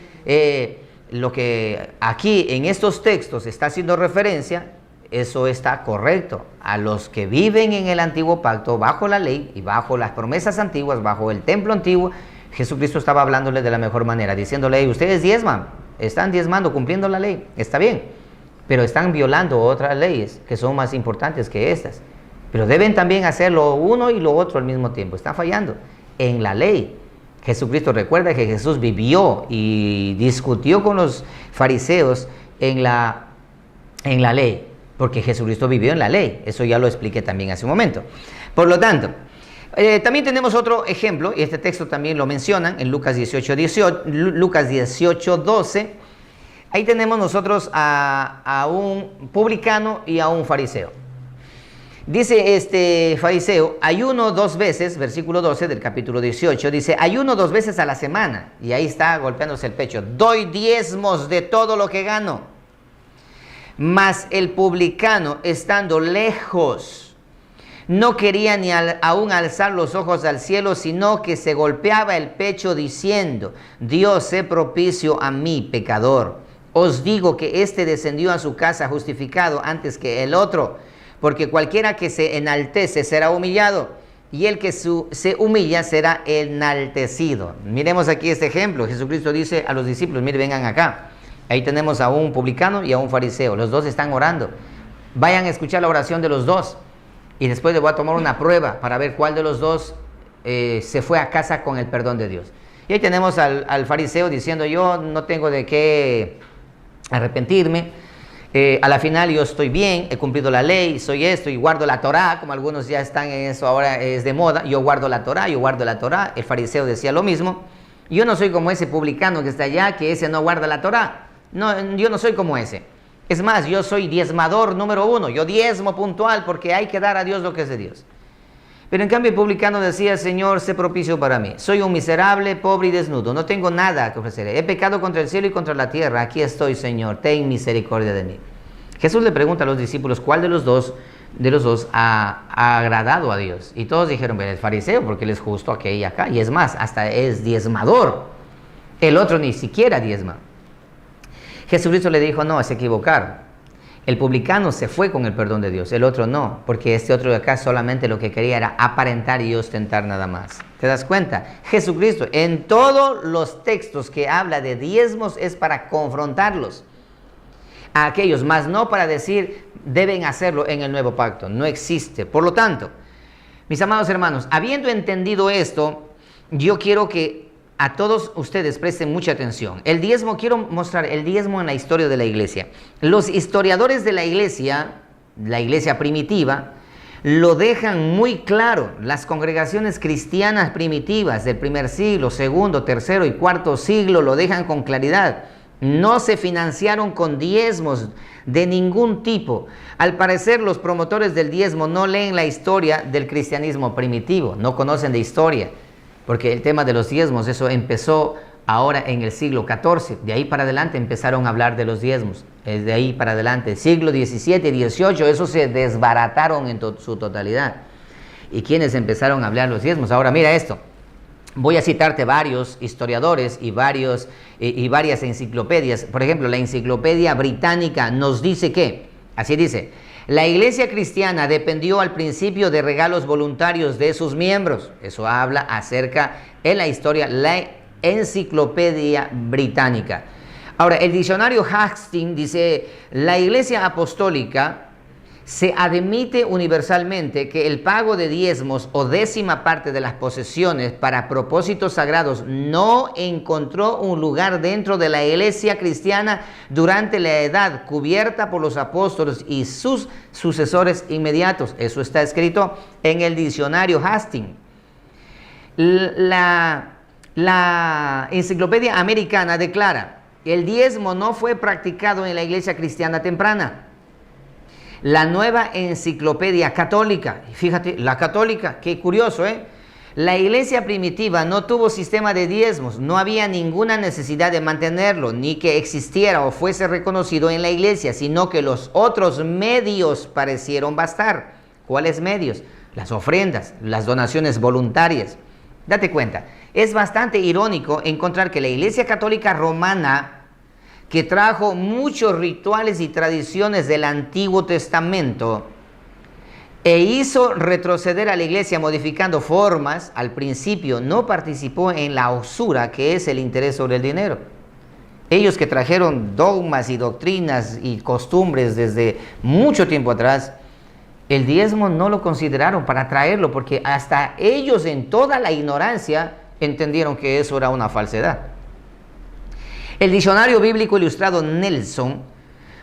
[SPEAKER 1] lo que aquí en estos textos está haciendo referencia, eso está correcto. A los que viven en el antiguo pacto, bajo la ley y bajo las promesas antiguas, bajo el templo antiguo, Jesucristo estaba hablándoles de la mejor manera, diciéndole, ustedes diezman, están diezmando, cumpliendo la ley, está bien, pero están violando otras leyes que son más importantes que estas. Pero deben también hacer lo uno y lo otro al mismo tiempo, están fallando en la ley. Jesucristo, recuerda que Jesús vivió y discutió con los fariseos en la ley, porque Jesucristo vivió en la ley. Eso ya lo expliqué también hace un momento. Por lo tanto, también tenemos otro ejemplo, y este texto también lo mencionan en Lucas 18, 12. Ahí tenemos nosotros a un publicano y a un fariseo. Dice este fariseo, ayuno 2 veces, versículo 12 del capítulo 18, dice, ayuno 2 veces a la semana, y ahí está golpeándose el pecho, doy diezmos de todo lo que gano. Mas el publicano, estando lejos, no quería ni aún alzar los ojos al cielo, sino que se golpeaba el pecho diciendo, Dios, sé propicio a mí, pecador. Os digo que éste descendió a su casa justificado antes que el otro, porque cualquiera que se enaltece será humillado, y el que se humilla será enaltecido. Miremos aquí este ejemplo. Jesucristo dice a los discípulos, miren, vengan acá. Ahí tenemos a un publicano y a un fariseo. Los dos están orando. Vayan a escuchar la oración de los dos. Y después les voy a tomar una prueba para ver cuál de los dos se fue a casa con el perdón de Dios. Y ahí tenemos al fariseo diciendo, yo no tengo de qué arrepentirme, a la final yo estoy bien, he cumplido la ley, soy esto y guardo la Torá, como algunos ya están en eso, ahora es de moda, yo guardo la Torá, el fariseo decía lo mismo, yo no soy como ese publicano que está allá, que ese no guarda la Torá, no, yo no soy como ese, es más, yo soy diezmador número 1, yo diezmo puntual porque hay que dar a Dios lo que es de Dios. Pero en cambio el publicano decía, Señor, sé propicio para mí. Soy un miserable, pobre y desnudo. No tengo nada que ofrecer. He pecado contra el cielo y contra la tierra. Aquí estoy, Señor. Ten misericordia de mí. Jesús le pregunta a los discípulos, ¿cuál de los dos ha agradado a Dios? Y todos dijeron, el fariseo, porque él es justo aquí y acá. Y es más, hasta es diezmador. El otro ni siquiera diezma. Jesucristo le dijo, no, se equivocaron. El publicano se fue con el perdón de Dios, el otro no, porque este otro de acá solamente lo que quería era aparentar y ostentar nada más. ¿Te das cuenta? Jesucristo en todos los textos que habla de diezmos es para confrontarlos a aquellos, más no para decir deben hacerlo en el nuevo pacto, no existe. Por lo tanto, mis amados hermanos, habiendo entendido esto, yo quiero que a todos ustedes presten mucha atención. El diezmo, quiero mostrar el diezmo en la historia de la iglesia. Los historiadores de la iglesia primitiva, lo dejan muy claro. Las congregaciones cristianas primitivas del primer siglo, segundo, tercero y cuarto siglo lo dejan con claridad. No se financiaron con diezmos de ningún tipo. Al parecer, los promotores del diezmo no leen la historia del cristianismo primitivo, no conocen de historia. Porque el tema de los diezmos, eso empezó ahora en el siglo XIV. De ahí para adelante empezaron a hablar de los diezmos. De ahí para adelante, siglo XVII y XVIII, eso se desbarataron en su totalidad. ¿Y quiénes empezaron a hablar de los diezmos? Ahora mira esto. Voy a citarte varios historiadores y varias enciclopedias. Por ejemplo, la Enciclopedia Británica nos dice que, así dice, la iglesia cristiana dependió al principio de regalos voluntarios de sus miembros. Eso habla acerca en la historia, la Enciclopedia Británica. Ahora, el diccionario Hastings dice, la iglesia apostólica se admite universalmente que el pago de diezmos o décima parte de las posesiones para propósitos sagrados no encontró un lugar dentro de la iglesia cristiana durante la edad cubierta por los apóstoles y sus sucesores inmediatos. Eso está escrito en el diccionario Hastings. La Enciclopedia Americana declara, el diezmo no fue practicado en la iglesia cristiana temprana. La Nueva Enciclopedia Católica, fíjate, la católica, qué curioso, la iglesia primitiva no tuvo sistema de diezmos, no había ninguna necesidad de mantenerlo, ni que existiera o fuese reconocido en la iglesia, sino que los otros medios parecieron bastar. ¿Cuáles medios? Las ofrendas, las donaciones voluntarias. Date cuenta, es bastante irónico encontrar que la iglesia católica romana, que trajo muchos rituales y tradiciones del Antiguo Testamento e hizo retroceder a la iglesia modificando formas, al principio no participó en la usura, que es el interés sobre el dinero. Ellos que trajeron dogmas y doctrinas y costumbres desde mucho tiempo atrás, el diezmo no lo consideraron para traerlo, porque hasta ellos en toda la ignorancia entendieron que eso era una falsedad. El diccionario bíblico ilustrado Nelson,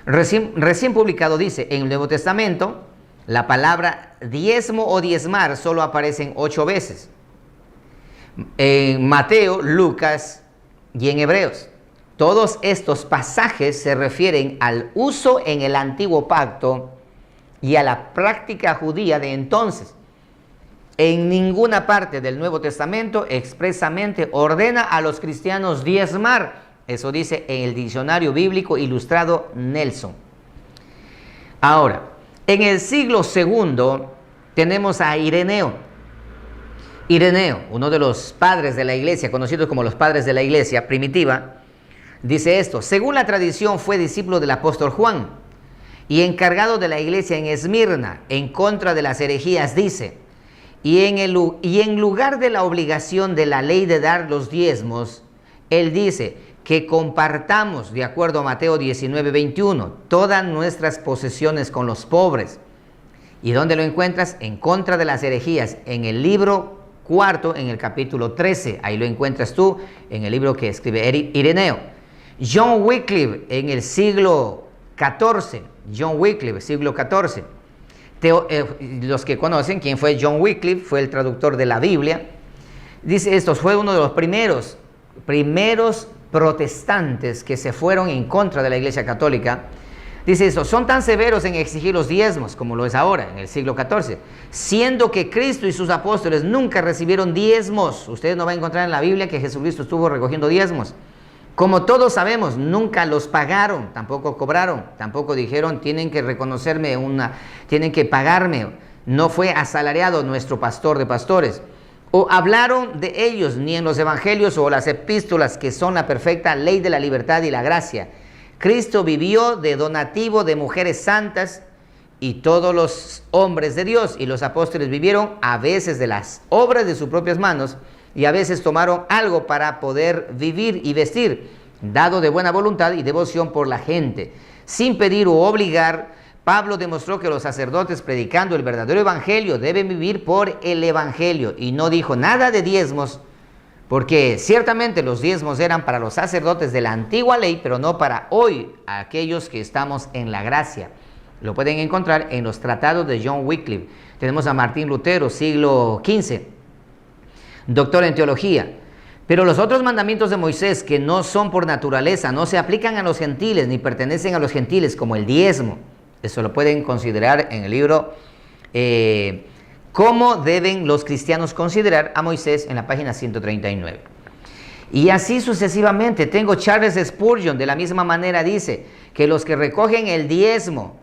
[SPEAKER 1] recién publicado, dice, en el Nuevo Testamento, la palabra diezmo o diezmar solo aparecen 8 veces. En Mateo, Lucas y en Hebreos. Todos estos pasajes se refieren al uso en el antiguo pacto y a la práctica judía de entonces. En ninguna parte del Nuevo Testamento expresamente ordena a los cristianos diezmar. Eso dice en el diccionario bíblico ilustrado Nelson. Ahora, en el siglo II tenemos a Ireneo. Ireneo, uno de los padres de la iglesia, conocidos como los padres de la iglesia primitiva, dice esto: según la tradición fue discípulo del apóstol Juan y encargado de la iglesia en Esmirna en contra de las herejías, dice, y en lugar de la obligación de la ley de dar los diezmos, él dice que compartamos, de acuerdo a Mateo 19:21, todas nuestras posesiones con los pobres. ¿Y dónde lo encuentras? En contra de las herejías, en el libro IV en el capítulo 13. Ahí lo encuentras tú en el libro que escribe Ireneo. John Wycliffe en el siglo XIV. John Wycliffe, siglo XIV. Los que conocen quién fue John Wycliffe, fue el traductor de la Biblia. Dice esto, fue uno de los primeros protestantes que se fueron en contra de la Iglesia Católica. Dice esto, son tan severos en exigir los diezmos como lo es ahora, en el siglo XIV, siendo que Cristo y sus apóstoles nunca recibieron diezmos. Ustedes no van a encontrar en la Biblia que Jesucristo estuvo recogiendo diezmos. Como todos sabemos, nunca los pagaron, tampoco cobraron, tampoco dijeron tienen que reconocerme tienen que pagarme. No fue asalariado nuestro pastor de pastores. O hablaron de ellos ni en los evangelios o las epístolas, que son la perfecta ley de la libertad y la gracia. Cristo vivió de donativo de mujeres santas, y todos los hombres de Dios y los apóstoles vivieron a veces de las obras de sus propias manos, y a veces tomaron algo para poder vivir y vestir, dado de buena voluntad y devoción por la gente. Sin pedir o obligar, Pablo demostró que los sacerdotes, predicando el verdadero evangelio, deben vivir por el evangelio, y no dijo nada de diezmos, porque ciertamente los diezmos eran para los sacerdotes de la antigua ley, pero no para hoy, aquellos que estamos en la gracia. Lo pueden encontrar en los tratados de John Wycliffe. Tenemos a Martín Lutero, siglo XV, doctor en teología. Pero los otros mandamientos de Moisés, que no son por naturaleza, no se aplican a los gentiles ni pertenecen a los gentiles, como el diezmo. Eso lo pueden considerar en el libro ¿Cómo deben los cristianos considerar a Moisés?, en la página 139. Y así sucesivamente. Tengo Charles Spurgeon, de la misma manera dice que los que recogen el diezmo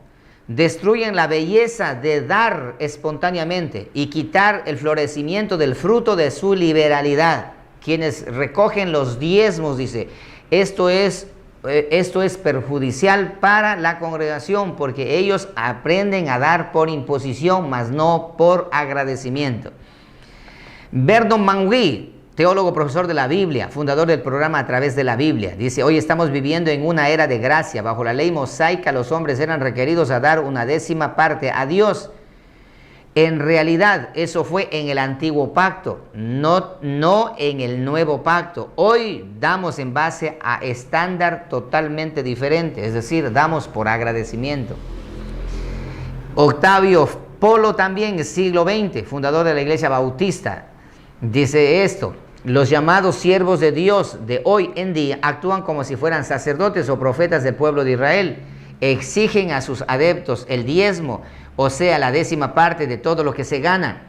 [SPEAKER 1] destruyen la belleza de dar espontáneamente y quitar el florecimiento del fruto de su liberalidad. Quienes recogen los diezmos, dice, esto es perjudicial para la congregación, porque ellos aprenden a dar por imposición, mas no por agradecimiento. Vernon Manguy, teólogo, profesor de la Biblia, fundador del programa A Través de la Biblia, dice: hoy estamos viviendo en una era de gracia. Bajo la ley mosaica, los hombres eran requeridos a dar una 10ª parte a Dios. En realidad, eso fue en el antiguo pacto, no en el nuevo pacto. Hoy damos en base a estándar totalmente diferente, es decir, damos por agradecimiento. Octavio Polo, también, siglo XX, fundador de la Iglesia Bautista, dice esto: los llamados siervos de Dios de hoy en día actúan como si fueran sacerdotes o profetas del pueblo de Israel. Exigen a sus adeptos el diezmo, o sea, la 10ª parte de todo lo que se gana.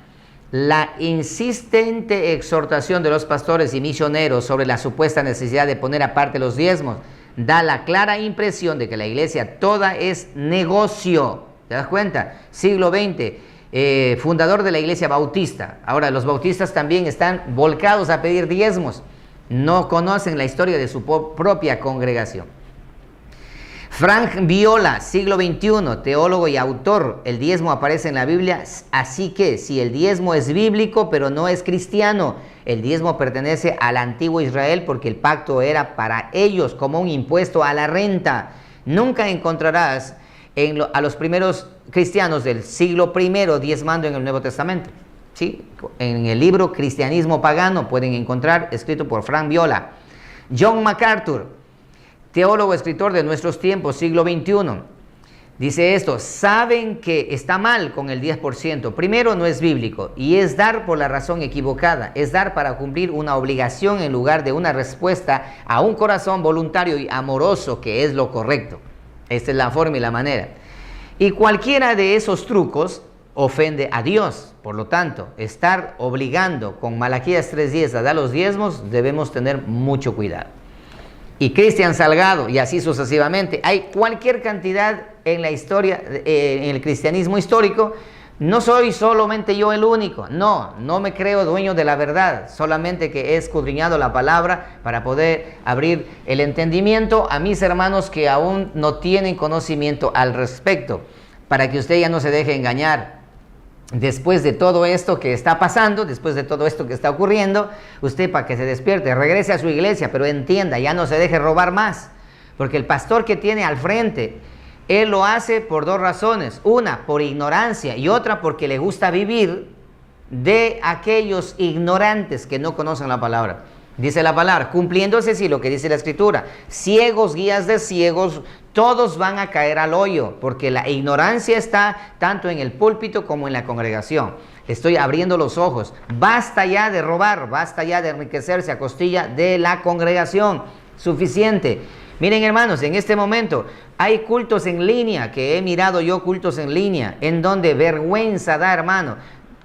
[SPEAKER 1] La insistente exhortación de los pastores y misioneros sobre la supuesta necesidad de poner aparte los diezmos da la clara impresión de que la iglesia toda es negocio. ¿Te das cuenta? Siglo XX, fundador de la Iglesia Bautista. Ahora, los bautistas también están volcados a pedir diezmos. No conocen la historia de su propia congregación. Frank Viola, siglo XXI, teólogo y autor. El diezmo aparece en la Biblia, así que si el diezmo es bíblico pero no es cristiano, el diezmo pertenece al antiguo Israel, porque el pacto era para ellos como un impuesto a la renta. Nunca encontrarás a los primeros cristianos del siglo I diezmando en el Nuevo Testamento. ¿Sí? En el libro Cristianismo Pagano pueden encontrar, escrito por Frank Viola. John MacArthur, teólogo, escritor de nuestros tiempos, siglo XXI, dice esto: saben que está mal con el 10%. Primero, no es bíblico y es dar por la razón equivocada. Es dar para cumplir una obligación en lugar de una respuesta a un corazón voluntario y amoroso, que es lo correcto. Esta es la forma y la manera. Y cualquiera de esos trucos ofende a Dios. Por lo tanto, estar obligando con Malaquías 3:10 a dar los diezmos, debemos tener mucho cuidado. Y Cristian Salgado, y así sucesivamente. Hay cualquier cantidad en la historia, en el cristianismo histórico. No soy solamente yo el único. No me creo dueño de la verdad. Solamente que he escudriñado la palabra para poder abrir el entendimiento a mis hermanos que aún no tienen conocimiento al respecto, para que usted ya no se deje engañar. Después de todo esto que está pasando, después de todo esto que está ocurriendo, usted, para que se despierte, regrese a su iglesia, pero entienda, ya no se deje robar más, porque el pastor que tiene al frente, él lo hace por 2 razones: una, por ignorancia, y otra, porque le gusta vivir de aquellos ignorantes que no conocen la palabra. Dice la palabra, cumpliéndose sí lo que dice la Escritura, ciegos, guías de ciegos, todos van a caer al hoyo, porque la ignorancia está tanto en el púlpito como en la congregación. Estoy abriendo los ojos. Basta ya de robar, basta ya de enriquecerse a costilla de la congregación. Suficiente. Miren, hermanos, en este momento hay cultos en línea, que he mirado yo cultos en línea, en donde vergüenza da, hermano.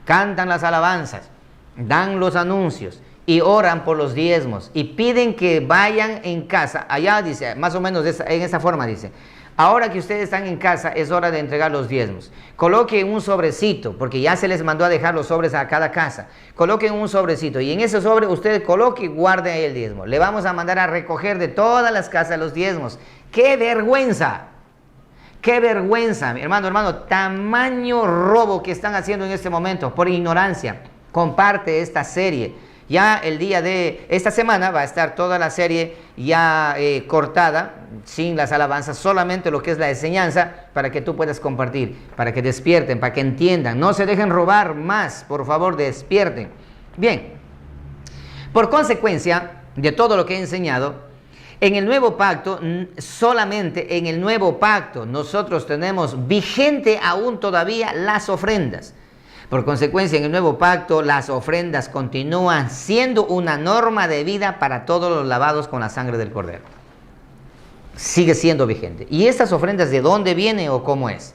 [SPEAKER 1] Cantan las alabanzas, dan los anuncios y oran por los diezmos y piden que vayan en casa. Allá dice, más o menos en esa forma dice, ahora que ustedes están en casa es hora de entregar los diezmos. Coloquen un sobrecito, porque ya se les mandó a dejar los sobres a cada casa. Coloquen un sobrecito y en ese sobre ustedes coloquen y guarden ahí el diezmo. Le vamos a mandar a recoger de todas las casas los diezmos. ¡Qué vergüenza! ¡Qué vergüenza! Hermano, tamaño robo que están haciendo en este momento por ignorancia. Comparte esta serie. Ya el día de esta semana va a estar toda la serie ya cortada, sin las alabanzas, solamente lo que es la enseñanza, para que tú puedas compartir, para que despierten, para que entiendan. No se dejen robar más, por favor, despierten. Bien, por consecuencia de todo lo que he enseñado, en el nuevo pacto, solamente en el nuevo pacto, nosotros tenemos vigente aún todavía las ofrendas. Por consecuencia, en el nuevo pacto, las ofrendas continúan siendo una norma de vida para todos los lavados con la sangre del Cordero. Sigue siendo vigente. ¿Y estas ofrendas de dónde vienen o cómo es?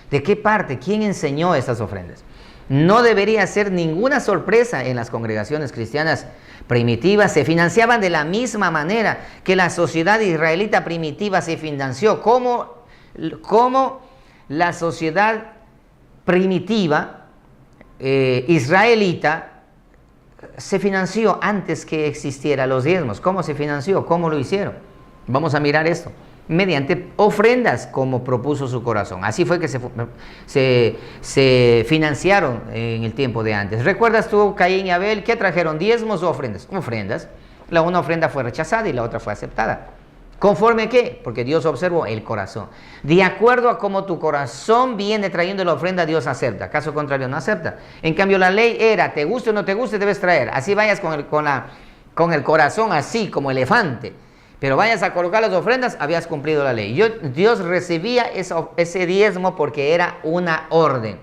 [SPEAKER 1] ¿De qué parte? ¿Quién enseñó estas ofrendas? No debería ser ninguna sorpresa en las congregaciones cristianas primitivas. Se financiaban de la misma manera que la sociedad israelita primitiva se financió. ¿Cómo la sociedad primitiva israelita se financió antes que existiera los diezmos? ¿Cómo se financió? ¿Cómo lo hicieron? Vamos a mirar esto. Mediante ofrendas, como propuso su corazón. Así fue que se financiaron en el tiempo de antes. ¿Recuerdas tú, Caín y Abel, qué trajeron? ¿Diezmos o ofrendas? Ofrendas. Una ofrenda fue rechazada y la otra fue aceptada. ¿Conforme a qué? Porque Dios observó el corazón. De acuerdo a cómo tu corazón viene trayendo la ofrenda, Dios acepta. Caso contrario, no acepta. En cambio, la ley era, te guste o no te guste, debes traer. Así vayas con el corazón así, como elefante. Pero vayas a colocar las ofrendas, habías cumplido la ley. Dios recibía ese diezmo porque era una orden.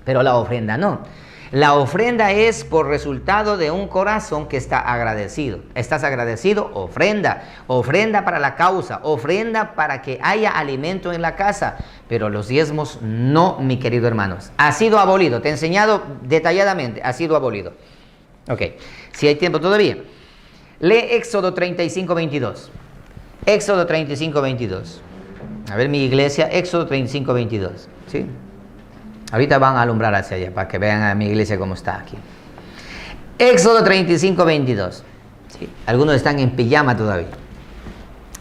[SPEAKER 1] Pero la ofrenda no. La ofrenda es por resultado de un corazón que está agradecido. ¿Estás agradecido? Ofrenda. Ofrenda para la causa. Ofrenda para que haya alimento en la casa. Pero los diezmos no, mi querido hermanos. Ha sido abolido. Te he enseñado detalladamente. Ha sido abolido. Ok. Si hay tiempo todavía. Lee Éxodo 35, 22. Éxodo 35, 22. A ver, mi iglesia, Éxodo 35, 22. ¿Sí? Ahorita van a alumbrar hacia allá para que vean a mi iglesia cómo está aquí. Éxodo 35, 22. ¿Sí? Algunos están en pijama todavía.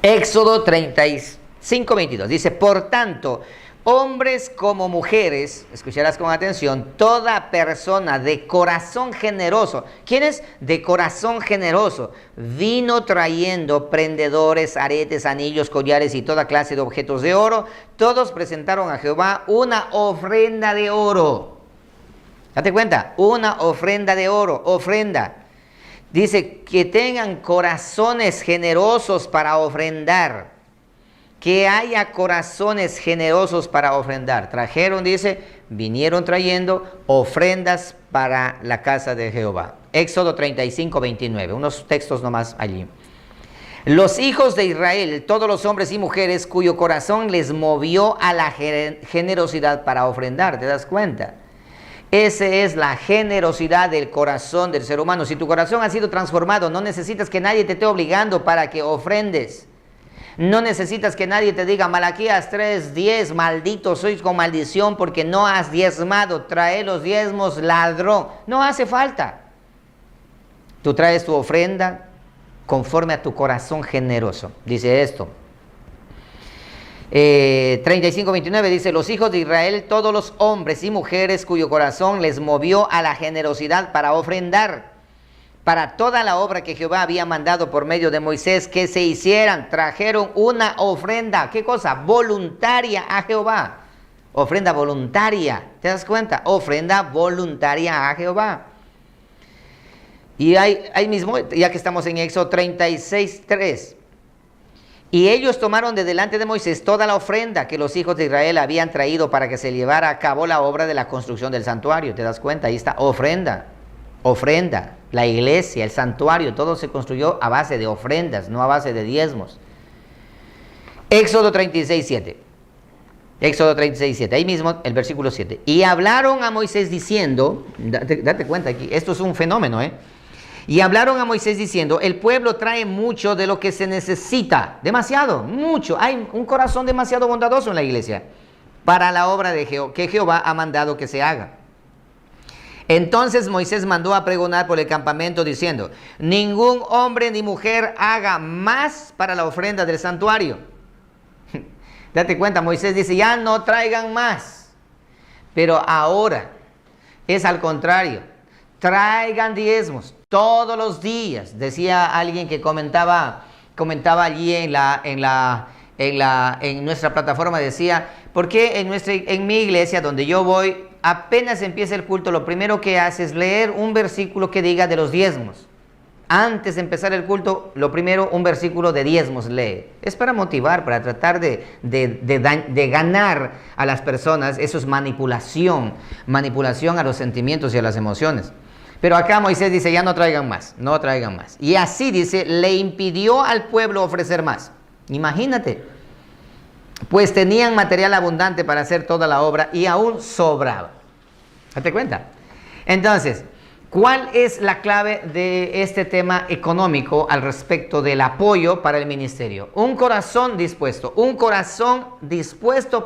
[SPEAKER 1] Éxodo 35, 22. Dice, por tanto, hombres como mujeres, escucharás con atención, toda persona de corazón generoso. ¿Quién es? De corazón generoso. Vino trayendo prendedores, aretes, anillos, collares y toda clase de objetos de oro. Todos presentaron a Jehová una ofrenda de oro. Date cuenta, una ofrenda de oro, ofrenda. Dice que tengan corazones generosos para ofrendar. Que haya corazones generosos para ofrendar. Trajeron, dice, vinieron trayendo ofrendas para la casa de Jehová. Éxodo 35, 29. Unos textos nomás allí. Los hijos de Israel, todos los hombres y mujeres cuyo corazón les movió a la generosidad para ofrendar. ¿Te das cuenta? Esa es la generosidad del corazón del ser humano. Si tu corazón ha sido transformado, no necesitas que nadie te esté obligando para que ofrendes. No necesitas que nadie te diga, Malaquías 3:10, maldito sois con maldición porque no has diezmado, trae los diezmos, ladrón. No hace falta. Tú traes tu ofrenda conforme a tu corazón generoso. Dice esto. 35:29 dice, los hijos de Israel, todos los hombres y mujeres cuyo corazón les movió a la generosidad para ofrendar. Para toda la obra que Jehová había mandado por medio de Moisés que se hicieran, trajeron una ofrenda, ¿qué cosa? Voluntaria a Jehová. Ofrenda voluntaria. ¿Te das cuenta? Ofrenda voluntaria a Jehová. Y ahí mismo, ya que estamos en Éxodo 36:3. Y ellos tomaron de delante de Moisés toda la ofrenda que los hijos de Israel habían traído para que se llevara a cabo la obra de la construcción del santuario. ¿Te das cuenta? Ahí está, ofrenda. Ofrenda. La iglesia, el santuario, todo se construyó a base de ofrendas, no a base de diezmos. Éxodo 36:7. Éxodo 36:7. Ahí mismo el versículo 7. Y hablaron a Moisés diciendo, date cuenta aquí, esto es un fenómeno, Y hablaron a Moisés diciendo, el pueblo trae mucho de lo que se necesita, demasiado, mucho. Hay un corazón demasiado bondadoso en la iglesia para la obra de que Jehová ha mandado que se haga. Entonces Moisés mandó a pregonar por el campamento diciendo, ningún hombre ni mujer haga más para la ofrenda del santuario. Date cuenta, Moisés dice, ya no traigan más. Pero ahora es al contrario, traigan diezmos. Todos los días, decía alguien que comentaba allí en nuestra plataforma, decía, ¿por qué en mi iglesia donde yo voy, apenas empieza el culto, lo primero que hace es leer un versículo que diga de los diezmos? Antes de empezar el culto, lo primero, un versículo de diezmos lee. Es para motivar, para tratar de ganar a las personas. Eso es manipulación a los sentimientos y a las emociones. Pero acá Moisés dice, ya no traigan más, no traigan más. Y así dice, le impidió al pueblo ofrecer más. Imagínate, pues tenían material abundante para hacer toda la obra y aún sobraba. ¿Date cuenta? Entonces, ¿cuál es la clave de este tema económico al respecto del apoyo para el ministerio? Un corazón dispuesto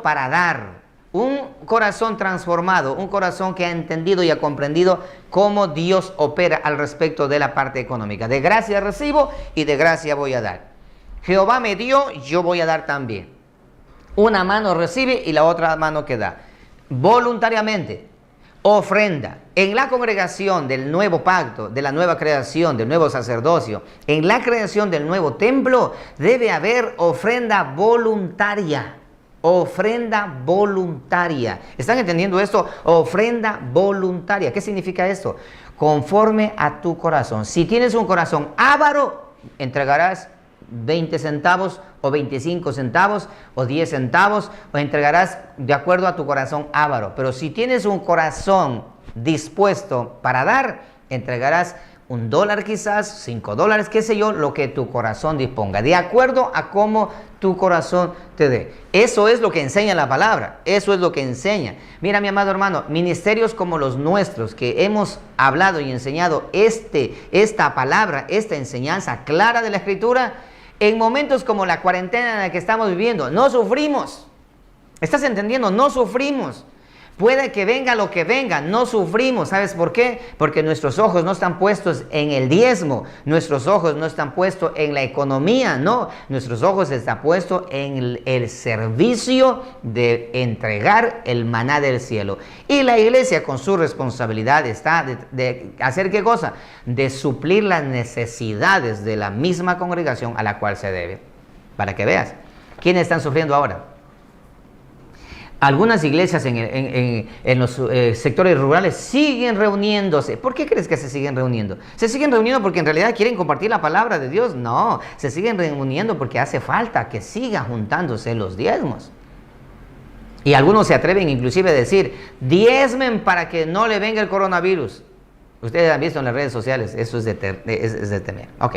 [SPEAKER 1] para dar. Un corazón transformado, un corazón que ha entendido y ha comprendido cómo Dios opera al respecto de la parte económica. De gracia recibo y de gracia voy a dar. Jehová me dio, yo voy a dar también. Una mano recibe y la otra mano que da. Voluntariamente, ofrenda. En la congregación del nuevo pacto, de la nueva creación, del nuevo sacerdocio, en la creación del nuevo templo, debe haber ofrenda voluntaria. Ofrenda voluntaria. ¿Están entendiendo esto? Ofrenda voluntaria. ¿Qué significa esto? Conforme a tu corazón. Si tienes un corazón avaro, entregarás 20 centavos o 25 centavos o 10 centavos o entregarás de acuerdo a tu corazón avaro. Pero si tienes un corazón dispuesto para dar, entregarás $1 quizás, $5, qué sé yo, lo que tu corazón disponga, de acuerdo a cómo tu corazón te dé. Eso es lo que enseña la palabra, eso es lo que enseña. Mira, mi amado hermano, ministerios como los nuestros, que hemos hablado y enseñado esta palabra, esta enseñanza clara de la Escritura, en momentos como la cuarentena en la que estamos viviendo, no sufrimos. ¿Estás entendiendo? No sufrimos. Puede que venga lo que venga, no sufrimos. ¿Sabes por qué? Porque nuestros ojos no están puestos en el diezmo, nuestros ojos no están puestos en la economía, no. Nuestros ojos están puestos en el servicio de entregar el maná del cielo. Y la iglesia con su responsabilidad está de hacer ¿qué cosa? De suplir las necesidades de la misma congregación a la cual se debe. Para que veas, ¿quiénes están sufriendo ahora? Algunas iglesias en los sectores rurales siguen reuniéndose. ¿Por qué crees que se siguen reuniendo? ¿Se siguen reuniendo porque en realidad quieren compartir la palabra de Dios? No, se siguen reuniendo porque hace falta que sigan juntándose los diezmos. Y algunos se atreven inclusive a decir, diezmen para que no le venga el coronavirus. Ustedes han visto en las redes sociales, eso es de temer. Ok.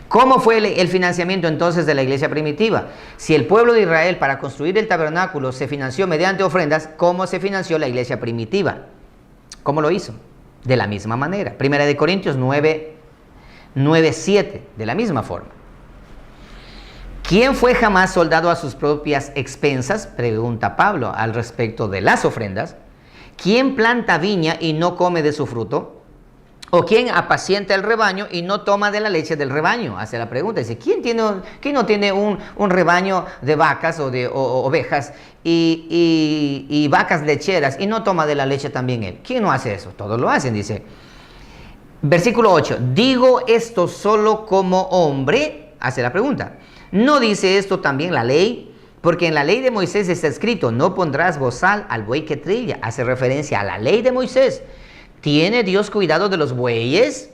[SPEAKER 1] ¿Cómo fue el financiamiento entonces de la iglesia primitiva? Si el pueblo de Israel para construir el tabernáculo se financió mediante ofrendas, ¿cómo se financió la iglesia primitiva? ¿Cómo lo hizo? De la misma manera. Primera de Corintios 9:7, de la misma forma. ¿Quién fue jamás soldado a sus propias expensas? Pregunta Pablo al respecto de las ofrendas. ¿Quién planta viña y no come de su fruto? ¿O quién apacienta el rebaño y no toma de la leche del rebaño? Hace la pregunta. Dice, ¿quién no tiene un rebaño de vacas o de ovejas y vacas lecheras y no toma de la leche también él? ¿Quién no hace eso? Todos lo hacen, dice. Versículo 8. ¿Digo esto solo como hombre? Hace la pregunta. ¿No dice esto también la ley? Porque en la ley de Moisés está escrito, no pondrás bozal al buey que trilla. Hace referencia a la ley de Moisés. ¿Tiene Dios cuidado de los bueyes?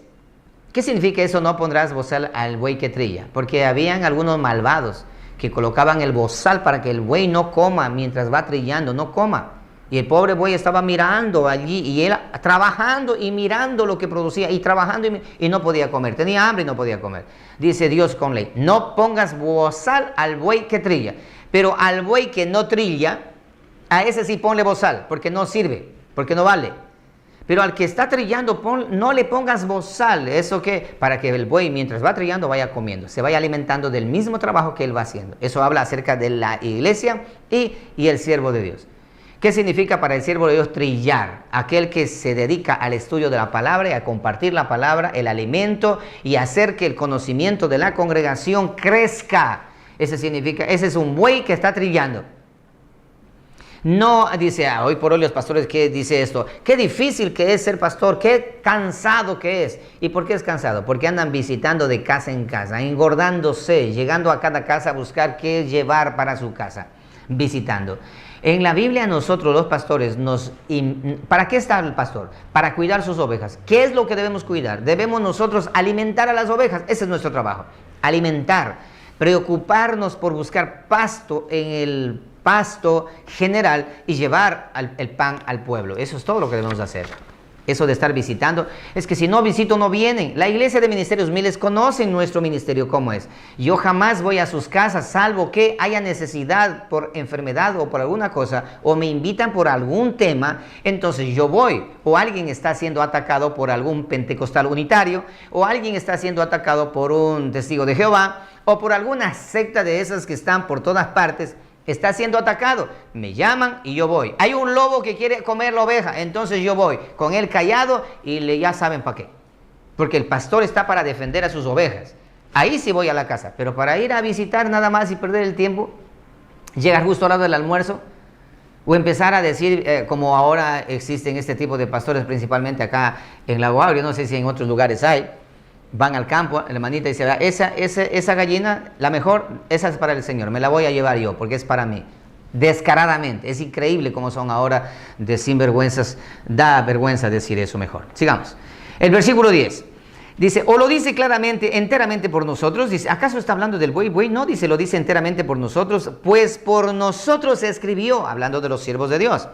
[SPEAKER 1] ¿Qué significa eso, no pondrás bozal al buey que trilla? Porque habían algunos malvados que colocaban el bozal para que el buey no coma mientras va trillando, no coma. Y el pobre buey estaba mirando allí y él trabajando y mirando lo que producía y trabajando y no podía comer. Tenía hambre y no podía comer. Dice Dios con ley, no pongas bozal al buey que trilla. Pero al buey que no trilla, a ese sí ponle bozal, porque no sirve, porque no vale. Pero al que está trillando, no le pongas bozal. ¿Eso qué? Para que el buey, mientras va trillando, vaya comiendo. Se vaya alimentando del mismo trabajo que él va haciendo. Eso habla acerca de la iglesia y el siervo de Dios. ¿Qué significa para el siervo de Dios trillar? Aquel que se dedica al estudio de la palabra y a compartir la palabra, el alimento y hacer que el conocimiento de la congregación crezca. Ese significa, ese es un buey que está trillando. No dice, hoy por hoy los pastores, ¿qué dice esto? Qué difícil que es ser pastor, qué cansado que es. ¿Y por qué es cansado? Porque andan visitando de casa en casa, engordándose, llegando a cada casa a buscar qué llevar para su casa, visitando. En la Biblia nosotros los pastores, ¿para qué está el pastor? Para cuidar sus ovejas. ¿Qué es lo que debemos cuidar? Debemos nosotros alimentar a las ovejas, ese es nuestro trabajo, alimentar, preocuparnos por buscar pasto en el pasto general y llevar el pan al pueblo. Eso es todo lo que debemos hacer. Eso de estar visitando, es que si no visito no vienen. La iglesia de Ministerios Miles conocen nuestro ministerio cómo es. Yo jamás voy a sus casas, salvo que haya necesidad por enfermedad o por alguna cosa, o me invitan por algún tema, entonces yo voy. O alguien está siendo atacado por algún pentecostal unitario, o alguien está siendo atacado por un testigo de Jehová, o por alguna secta de esas que están por todas partes. Está siendo atacado, me llaman y yo voy. Hay un lobo que quiere comer la oveja, entonces yo voy con él callado y ya saben para qué. Porque el pastor está para defender a sus ovejas. Ahí sí voy a la casa, pero para ir a visitar nada más y perder el tiempo, llegar justo a la hora del almuerzo, o empezar a decir, como ahora existen este tipo de pastores, principalmente acá en La Guaira, no sé si en otros lugares hay, van al campo, la hermanita dice, esa gallina, la mejor, esa es para el Señor, me la voy a llevar yo, porque es para mí. Descaradamente, es increíble cómo son ahora de sinvergüenzas, da vergüenza decir eso mejor. Sigamos. El versículo 10, dice, o lo dice claramente, enteramente por nosotros, dice, ¿acaso está hablando del buey? Buey no, dice, lo dice enteramente por nosotros, pues por nosotros se escribió, hablando de los siervos de Dios.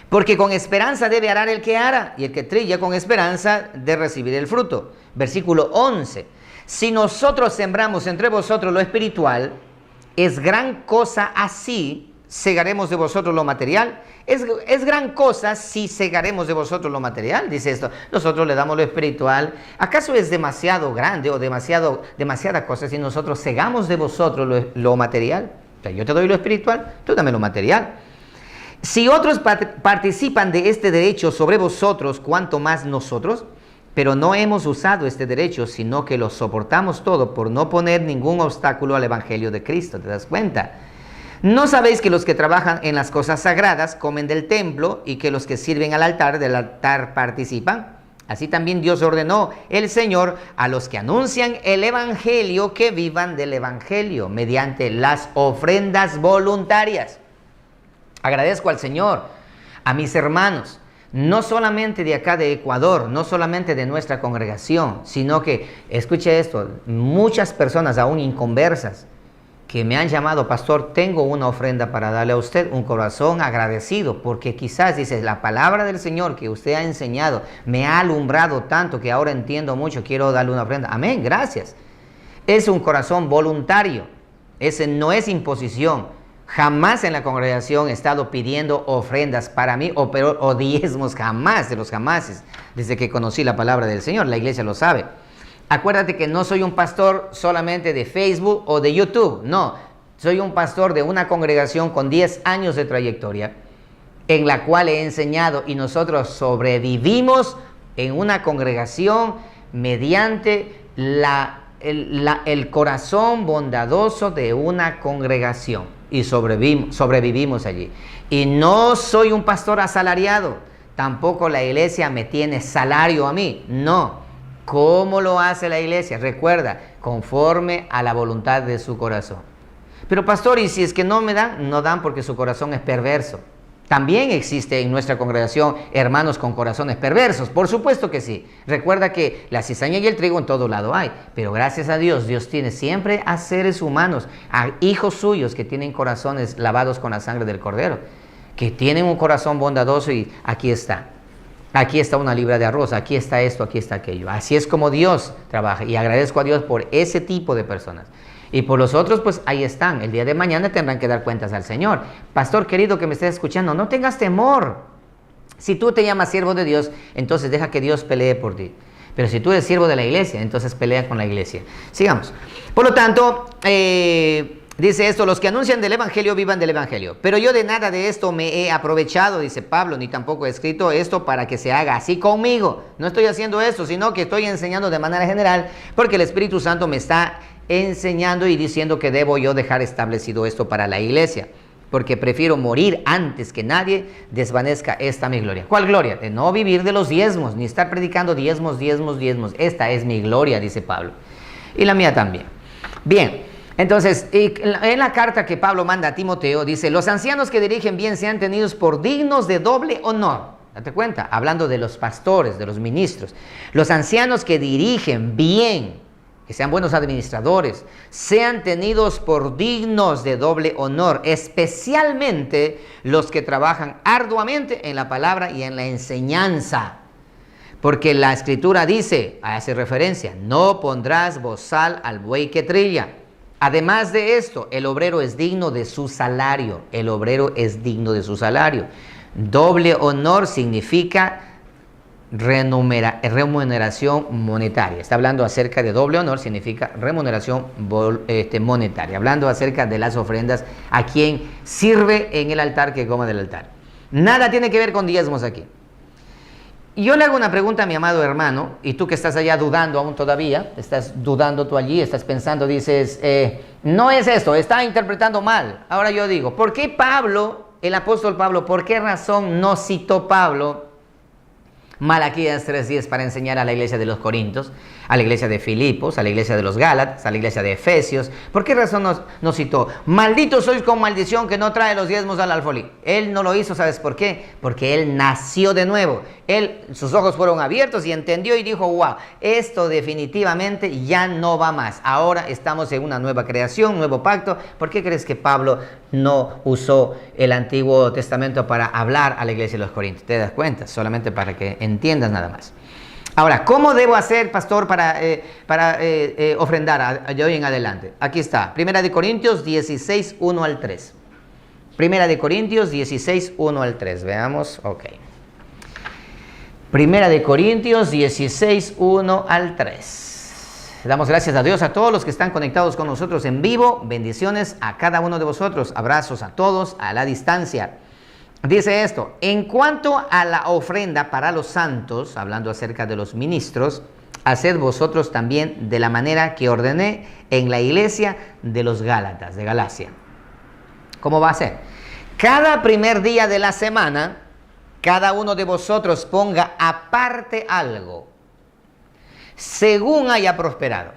[SPEAKER 1] Porque con esperanza debe arar el que ara, y el que trilla con esperanza de recibir el fruto. Versículo 11. Si nosotros sembramos entre vosotros lo espiritual, es gran cosa así segaremos de vosotros lo material. Es gran cosa si segaremos de vosotros lo material, dice esto. Nosotros le damos lo espiritual. ¿Acaso es demasiado grande o demasiada cosa si nosotros segamos de vosotros lo material? O sea, yo te doy lo espiritual, tú dame lo material. Si otros participan de este derecho sobre vosotros, ¿cuánto más nosotros? Pero no hemos usado este derecho, sino que lo soportamos todo por no poner ningún obstáculo al Evangelio de Cristo. ¿Te das cuenta? ¿No sabéis que los que trabajan en las cosas sagradas comen del templo y que los que sirven al altar del altar participan? Así también Dios ordenó el Señor a los que anuncian el Evangelio que vivan del Evangelio mediante las ofrendas voluntarias. Agradezco al Señor, a mis hermanos, no solamente de acá de Ecuador, no solamente de nuestra congregación, sino que, escuche esto, muchas personas aún inconversas que me han llamado, pastor, tengo una ofrenda para darle a usted, un corazón agradecido, porque quizás, dice, la palabra del Señor que usted ha enseñado me ha alumbrado tanto que ahora entiendo mucho, quiero darle una ofrenda. Amén, gracias. Es un corazón voluntario, ese no es imposición. Jamás en la congregación he estado pidiendo ofrendas para mí o diezmos, jamás de los jamases, desde que conocí la palabra del Señor. La iglesia lo sabe. Acuérdate que no soy un pastor solamente de Facebook o de YouTube, no. Soy un pastor de una congregación con 10 años de trayectoria, en la cual he enseñado y nosotros sobrevivimos en una congregación mediante el corazón bondadoso de una congregación. Y sobrevivimos allí. Y no soy un pastor asalariado. Tampoco la iglesia me tiene salario a mí. No. ¿Cómo lo hace la iglesia? Recuerda, conforme a la voluntad de su corazón. Pero pastor, ¿y si es que no me dan? No dan porque su corazón es perverso. También existe en nuestra congregación hermanos con corazones perversos, por supuesto que sí. Recuerda que la cizaña y el trigo en todo lado hay, pero gracias a Dios, Dios tiene siempre a seres humanos, a hijos suyos que tienen corazones lavados con la sangre del Cordero, que tienen un corazón bondadoso y aquí está una libra de arroz, aquí está esto, aquí está aquello. Así es como Dios trabaja y agradezco a Dios por ese tipo de personas. Y por los otros, pues ahí están. El día de mañana tendrán que dar cuentas al Señor. Pastor querido que me estés escuchando, no tengas temor. Si tú te llamas siervo de Dios, entonces deja que Dios pelee por ti. Pero si tú eres siervo de la iglesia, entonces pelea con la iglesia. Sigamos. Por lo tanto, dice esto: los que anuncian del evangelio vivan del evangelio. Pero yo de nada de esto me he aprovechado, dice Pablo, ni tampoco he escrito esto para que se haga así conmigo. No estoy haciendo esto, sino que estoy enseñando de manera general, porque el Espíritu Santo me está enseñando y diciendo que debo yo dejar establecido esto para la iglesia, porque prefiero morir antes que nadie desvanezca esta mi gloria. ¿Cuál gloria? De no vivir de los diezmos, ni estar predicando diezmos. Esta es mi gloria, dice Pablo, y la mía también. Bien, entonces, en la carta que Pablo manda a Timoteo, dice: los ancianos que dirigen bien sean tenidos por dignos de doble honor. Date cuenta, hablando de los pastores, de los ministros. Los ancianos que dirigen bien, que sean buenos administradores, sean tenidos por dignos de doble honor, especialmente los que trabajan arduamente en la palabra y en la enseñanza. Porque la Escritura dice, hace referencia: no pondrás bozal al buey que trilla. Además de esto, el obrero es digno de su salario. El obrero es digno de su salario. Doble honor significa remuneración monetaria. Está hablando acerca de doble honor, significa remuneración monetaria. Hablando acerca de las ofrendas, a quien sirve en el altar que coma del altar. Nada tiene que ver con diezmos aquí. Y yo le hago una pregunta a mi amado hermano, y tú que estás allá dudando aún todavía, estás dudando tú allí, estás pensando, dices, no es esto, está interpretando mal. Ahora yo digo, ¿por qué Pablo, el apóstol Pablo, por qué razón no citó Pablo Malaquías 3:10 para enseñar a la iglesia de los Corintios, a la iglesia de Filipos, a la iglesia de los Gálatas, a la iglesia de Efesios? ¿Por qué razón nos citó? Malditos sois con maldición que no trae los diezmos al alfolí. Él no lo hizo, ¿sabes por qué? Porque él nació de nuevo. Sus ojos fueron abiertos y entendió y dijo: wow, esto definitivamente ya no va más. Ahora estamos en una nueva creación, un nuevo pacto. ¿Por qué crees que Pablo no usó el Antiguo Testamento para hablar a la iglesia de los Corintios? ¿Te das cuenta? Solamente para que entiendas nada más. Ahora, ¿cómo debo hacer, pastor, para ofrendar de hoy en adelante? Aquí está, 1 Corintios 16, 1 al 3. 1 Corintios 16, 1 al 3. Veamos, ok. 1 Corintios 16, 1 al 3. Damos gracias a Dios a todos los que están conectados con nosotros en vivo. Bendiciones a cada uno de vosotros. Abrazos a todos a la distancia. Dice esto: en cuanto a la ofrenda para los santos, hablando acerca de los ministros, haced vosotros también de la manera que ordené en la iglesia de los Gálatas, de Galacia. ¿Cómo va a ser? Cada primer día de la semana, cada uno de vosotros ponga aparte algo, según haya prosperado.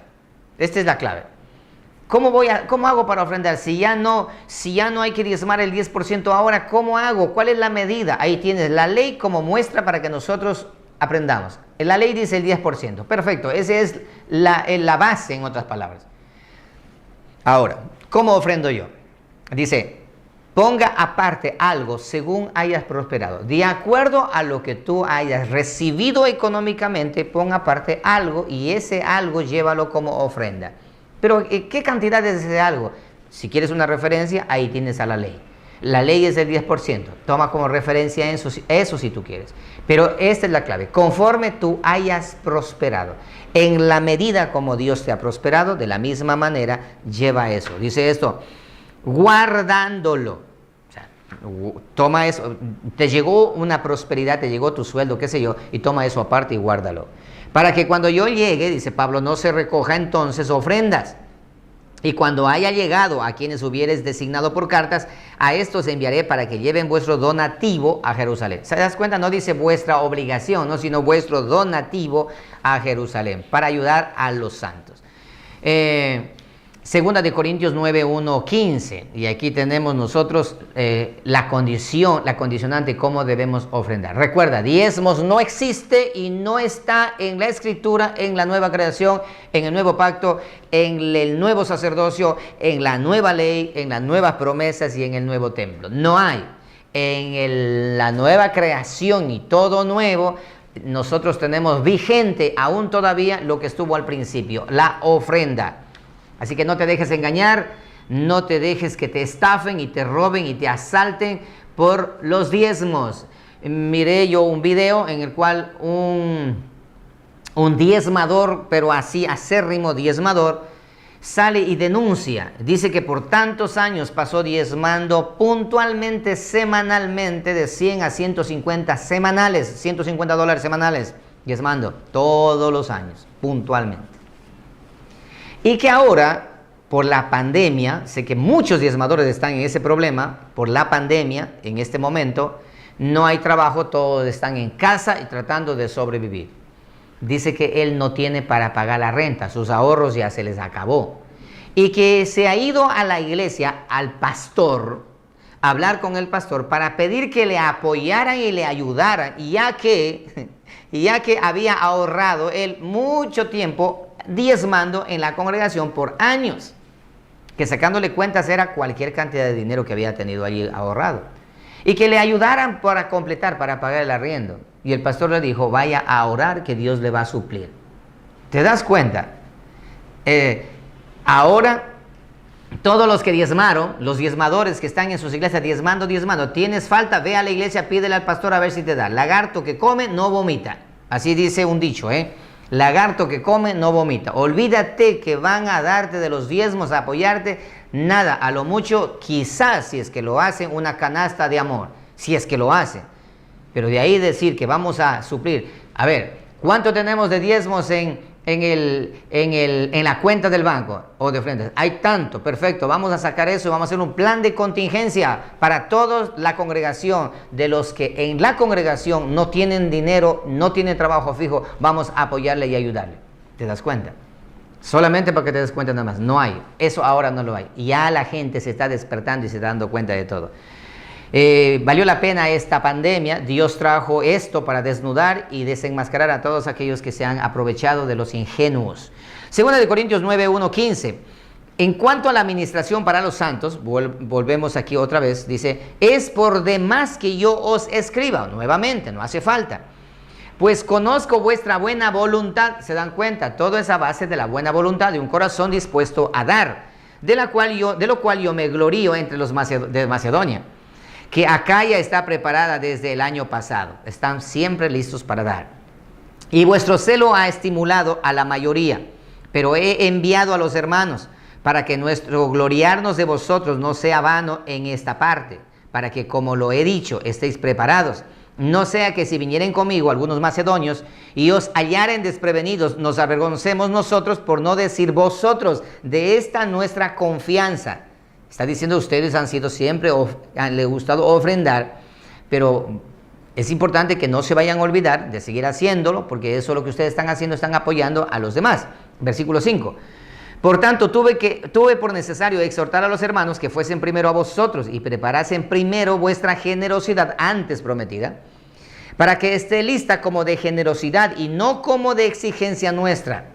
[SPEAKER 1] Esta es la clave. ¿Cómo hago para ofrendar? Si ya no hay que diezmar el 10% ahora, ¿cómo hago? ¿Cuál es la medida? Ahí tienes la ley como muestra para que nosotros aprendamos. La ley dice el 10%. Perfecto, esa es la base, en otras palabras. Ahora, ¿cómo ofrendo yo? Dice: ponga aparte algo según hayas prosperado. De acuerdo a lo que tú hayas recibido económicamente, ponga aparte algo y ese algo llévalo como ofrenda. Pero, ¿qué cantidad es ese algo? Si quieres una referencia, ahí tienes a la ley. La ley es el 10%. Toma como referencia eso si tú quieres. Pero esta es la clave. Conforme tú hayas prosperado, en la medida como Dios te ha prosperado, de la misma manera, lleva eso. Dice esto: guardándolo. O sea, toma eso. Te llegó una prosperidad, te llegó tu sueldo, qué sé yo, y toma eso aparte y guárdalo. Para que cuando yo llegue, dice Pablo, no se recoja entonces ofrendas. Y cuando haya llegado a quienes hubieres designado por cartas, a estos enviaré para que lleven vuestro donativo a Jerusalén. ¿Se das cuenta? No dice vuestra obligación, ¿no? Sino vuestro donativo a Jerusalén, para ayudar a los santos. Segunda de Corintios 9, 1, 15. Y aquí tenemos nosotros la condicionante, cómo debemos ofrendar. Recuerda, diezmos no existe y no está en la Escritura, en la nueva creación, en el nuevo pacto, en el nuevo sacerdocio, en la nueva ley, en las nuevas promesas y en el nuevo templo. No hay. En la nueva creación y todo nuevo, nosotros tenemos vigente aún todavía lo que estuvo al principio, la ofrenda. Así que no te dejes engañar, no te dejes que te estafen y te roben y te asalten por los diezmos. Miré yo un video en el cual un diezmador, pero así acérrimo diezmador, sale y denuncia. Dice que por tantos años pasó diezmando puntualmente, semanalmente, de 100 a 150 semanales, $150 semanales, diezmando todos los años, puntualmente. Y que ahora, por la pandemia, sé que muchos diezmadores están en ese problema, por la pandemia, en este momento, no hay trabajo, todos están en casa y tratando de sobrevivir. Dice que él no tiene para pagar la renta, sus ahorros ya se les acabó. Y que se ha ido a la iglesia, al pastor, a hablar con el pastor para pedir que le apoyaran y le ayudaran, ya que había ahorrado él mucho tiempo diezmando en la congregación por años, que sacándole cuentas era cualquier cantidad de dinero que había tenido allí ahorrado, y que le ayudaran para completar, para pagar el arriendo. Y el pastor le dijo, vaya a orar que Dios le va a suplir. ¿Te das cuenta? Ahora todos los que diezmaron, los diezmadores que están en sus iglesias diezmando, tienes falta, ve a la iglesia, pídele al pastor a ver si te da. Lagarto que come no vomita, así dice un dicho, lagarto que come no vomita. Olvídate que van a darte de los diezmos, a apoyarte, nada, a lo mucho quizás, si es que lo hacen, una canasta de amor, si es que lo hacen. Pero de ahí decir que vamos a suplir, a ver, ¿cuánto tenemos de diezmos en la cuenta del banco o de ofrendas? Hay tanto, perfecto, vamos a sacar eso, vamos a hacer un plan de contingencia para toda la congregación. De los que en la congregación no tienen dinero, no tienen trabajo fijo, vamos a apoyarle y ayudarle. ¿Te das cuenta? Solamente para que te des cuenta nada más, no hay, eso ahora no lo hay. Ya la gente se está despertando y se está dando cuenta de todo. Valió la pena esta pandemia. Dios trajo esto para desnudar y desenmascarar a todos aquellos que se han aprovechado de los ingenuos. Segunda de Corintios 9, 1, 15. En cuanto a la administración para los santos, volvemos aquí otra vez, dice, es por demás que yo os escriba. Nuevamente, no hace falta. Pues conozco vuestra buena voluntad. Se dan cuenta, todo es a base de la buena voluntad, de un corazón dispuesto a dar, de lo cual yo me glorío entre los de Macedonia, que Acaya está preparada desde el año pasado, están siempre listos para dar. Y vuestro celo ha estimulado a la mayoría, pero he enviado a los hermanos para que nuestro gloriarnos de vosotros no sea vano en esta parte, para que, como lo he dicho, estéis preparados. No sea que si vinieren conmigo algunos macedonios y os hallaren desprevenidos, nos avergoncemos nosotros, por no decir vosotros, de esta nuestra confianza. Está diciendo, ustedes han sido siempre, les ha gustado ofrendar, pero es importante que no se vayan a olvidar de seguir haciéndolo, porque eso es lo que ustedes están haciendo, están apoyando a los demás. Versículo 5. Por tanto, tuve por necesario exhortar a los hermanos que fuesen primero a vosotros y preparasen primero vuestra generosidad antes prometida, para que esté lista como de generosidad y no como de exigencia nuestra.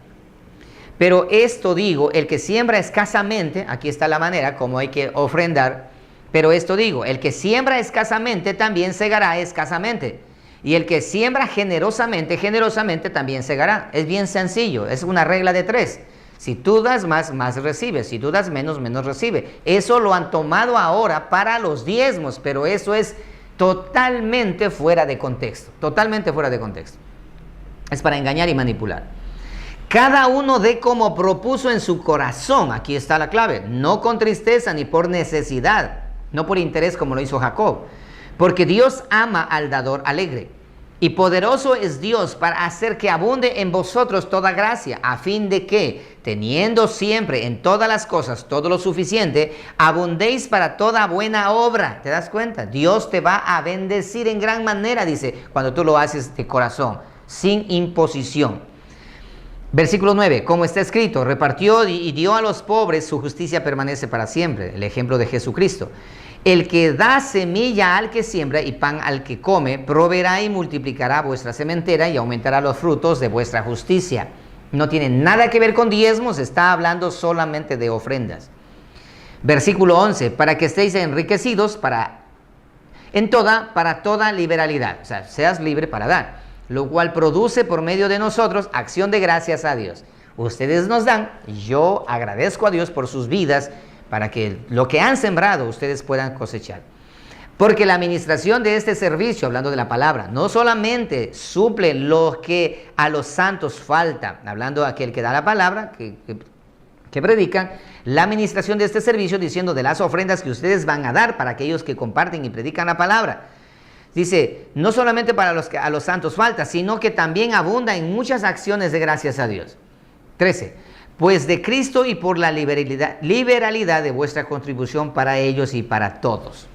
[SPEAKER 1] Pero esto digo, el que siembra escasamente, aquí está la manera como hay que ofrendar, pero esto digo, el que siembra escasamente también segará escasamente, y el que siembra generosamente, generosamente también segará. Es bien sencillo, es una regla de 3. Si tú das más, más recibes. Si tú das menos, menos recibes. Eso lo han tomado ahora para los diezmos, pero eso es totalmente fuera de contexto. Totalmente fuera de contexto. Es para engañar y manipular. Cada uno dé como propuso en su corazón. Aquí está la clave. No con tristeza ni por necesidad. No por interés como lo hizo Jacob. Porque Dios ama al dador alegre. Y poderoso es Dios para hacer que abunde en vosotros toda gracia, a fin de que, teniendo siempre en todas las cosas todo lo suficiente, abundéis para toda buena obra. ¿Te das cuenta? Dios te va a bendecir en gran manera, dice, cuando tú lo haces de corazón, sin imposición. Versículo 9, como está escrito, repartió y dio a los pobres, su justicia permanece para siempre. El ejemplo de Jesucristo. El que da semilla al que siembra y pan al que come, proveerá y multiplicará vuestra sementera y aumentará los frutos de vuestra justicia. No tiene nada que ver con diezmos, está hablando solamente de ofrendas. Versículo 11, para que estéis enriquecidos para toda liberalidad. O sea, seas libre para dar, lo cual produce por medio de nosotros acción de gracias a Dios. Ustedes nos dan, yo agradezco a Dios por sus vidas, para que lo que han sembrado ustedes puedan cosechar. Porque la administración de este servicio, hablando de la palabra, no solamente suple lo que a los santos falta, hablando de aquel que da la palabra, que predican, la administración de este servicio, diciendo de las ofrendas que ustedes van a dar para aquellos que comparten y predican la palabra. Dice, no solamente para los que a los santos falta, sino que también abunda en muchas acciones de gracias a Dios. 13. Pues de Cristo y por la liberalidad de vuestra contribución para ellos y para todos.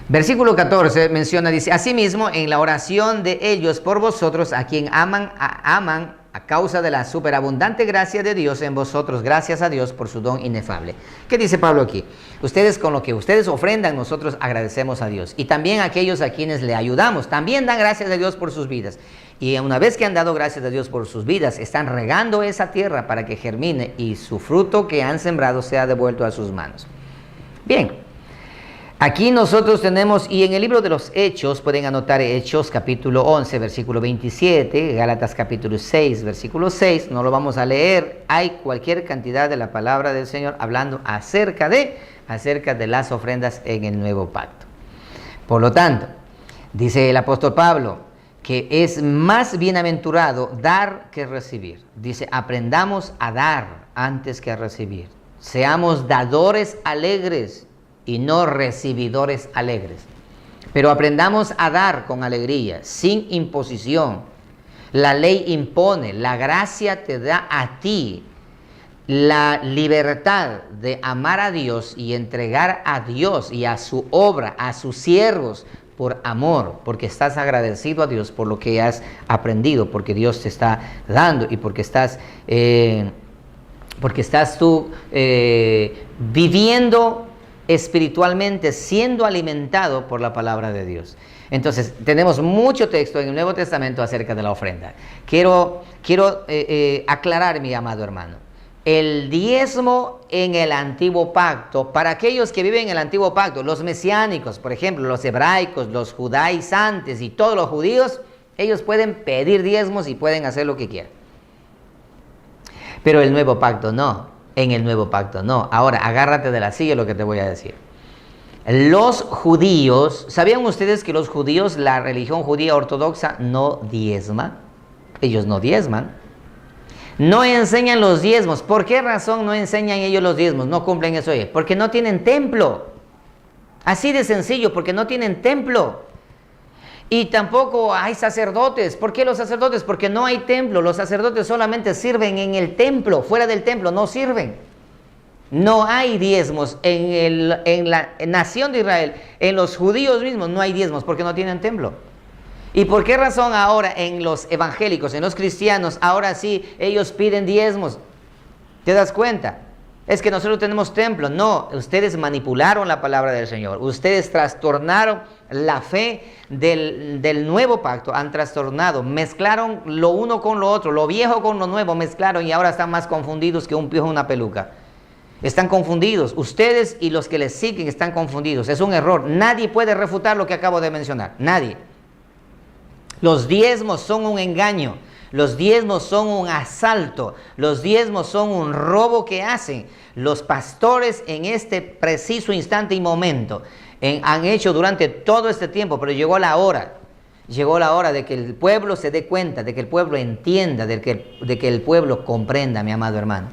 [SPEAKER 1] Versículo 14 menciona, dice, asimismo en la oración de ellos por vosotros, a quien aman a causa de la superabundante gracia de Dios en vosotros, gracias a Dios por su don inefable. ¿Qué dice Pablo aquí? Ustedes, con lo que ustedes ofrendan, nosotros agradecemos a Dios. Y también aquellos a quienes le ayudamos, también dan gracias a Dios por sus vidas. Y una vez que han dado gracias a Dios por sus vidas, están regando esa tierra para que germine y su fruto que han sembrado sea devuelto a sus manos. Bien. Aquí nosotros tenemos, y en el libro de los Hechos, pueden anotar Hechos capítulo 11, versículo 27, Gálatas capítulo 6, versículo 6, no lo vamos a leer, hay cualquier cantidad de la palabra del Señor hablando acerca de las ofrendas en el nuevo pacto. Por lo tanto, dice el apóstol Pablo, que es más bienaventurado dar que recibir. Dice, aprendamos a dar antes que a recibir. Seamos dadores alegres y no recibidores alegres. Pero aprendamos a dar con alegría, sin imposición. La ley impone, la gracia te da a ti la libertad de amar a Dios y entregar a Dios y a su obra, a sus siervos, por amor, porque estás agradecido a Dios por lo que has aprendido, porque Dios te está dando y porque estás tú viviendo espiritualmente, siendo alimentado por la palabra de Dios. Entonces, tenemos mucho texto en el Nuevo Testamento acerca de la ofrenda. Quiero aclarar, mi amado hermano, el diezmo en el Antiguo Pacto, para aquellos que viven en el Antiguo Pacto, los mesiánicos, por ejemplo, los hebraicos, los judaizantes y todos los judíos, ellos pueden pedir diezmos y pueden hacer lo que quieran. Pero el Nuevo Pacto no. En el Nuevo Pacto no. Ahora, agárrate de la silla lo que te voy a decir. Los judíos, ¿sabían ustedes que los judíos, la religión judía ortodoxa, no diezma? Ellos no diezman. No enseñan los diezmos. ¿Por qué razón no enseñan ellos los diezmos? No cumplen eso ellos. Porque no tienen templo. Así de sencillo, porque no tienen templo. Y tampoco hay sacerdotes. ¿Por qué los sacerdotes? Porque no hay templo. Los sacerdotes solamente sirven en el templo. Fuera del templo no sirven. No hay diezmos en la nación de Israel. En los judíos mismos no hay diezmos porque no tienen templo. ¿Y por qué razón ahora en los evangélicos, en los cristianos, ahora sí ellos piden diezmos? ¿Te das cuenta? Es que nosotros tenemos templo. No, ustedes manipularon la palabra del Señor. Ustedes trastornaron la fe del nuevo pacto. Han trastornado, mezclaron lo uno con lo otro, lo viejo con lo nuevo, mezclaron y ahora están más confundidos que un piojo en una peluca. Están confundidos. Ustedes y los que les siguen están confundidos. Es un error. Nadie puede refutar lo que acabo de mencionar. Nadie. Los diezmos son un engaño. Los diezmos son un asalto, los diezmos son un robo que hacen los pastores en este preciso instante y momento. Han hecho durante todo este tiempo, pero llegó la hora de que el pueblo se dé cuenta, de que el pueblo entienda, de que el pueblo comprenda, mi amado hermano.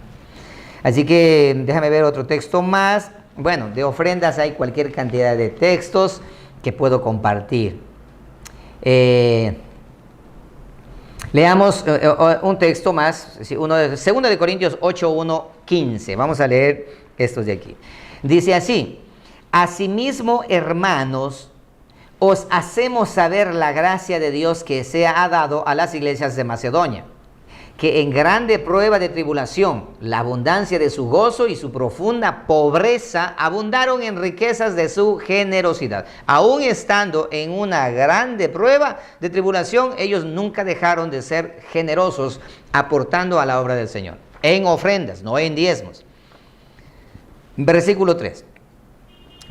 [SPEAKER 1] Así que déjame ver otro texto más. Bueno, de ofrendas hay cualquier cantidad de textos que puedo compartir. Leamos un texto más, uno de 2 de Corintios 8, 1, 15. Vamos a leer estos de aquí. Dice así: asimismo, hermanos, os hacemos saber la gracia de Dios que se ha dado a las iglesias de Macedonia, que en grande prueba de tribulación, la abundancia de su gozo y su profunda pobreza abundaron en riquezas de su generosidad. Aún estando en una grande prueba de tribulación, ellos nunca dejaron de ser generosos, aportando a la obra del Señor, en ofrendas, no en diezmos. Versículo 3.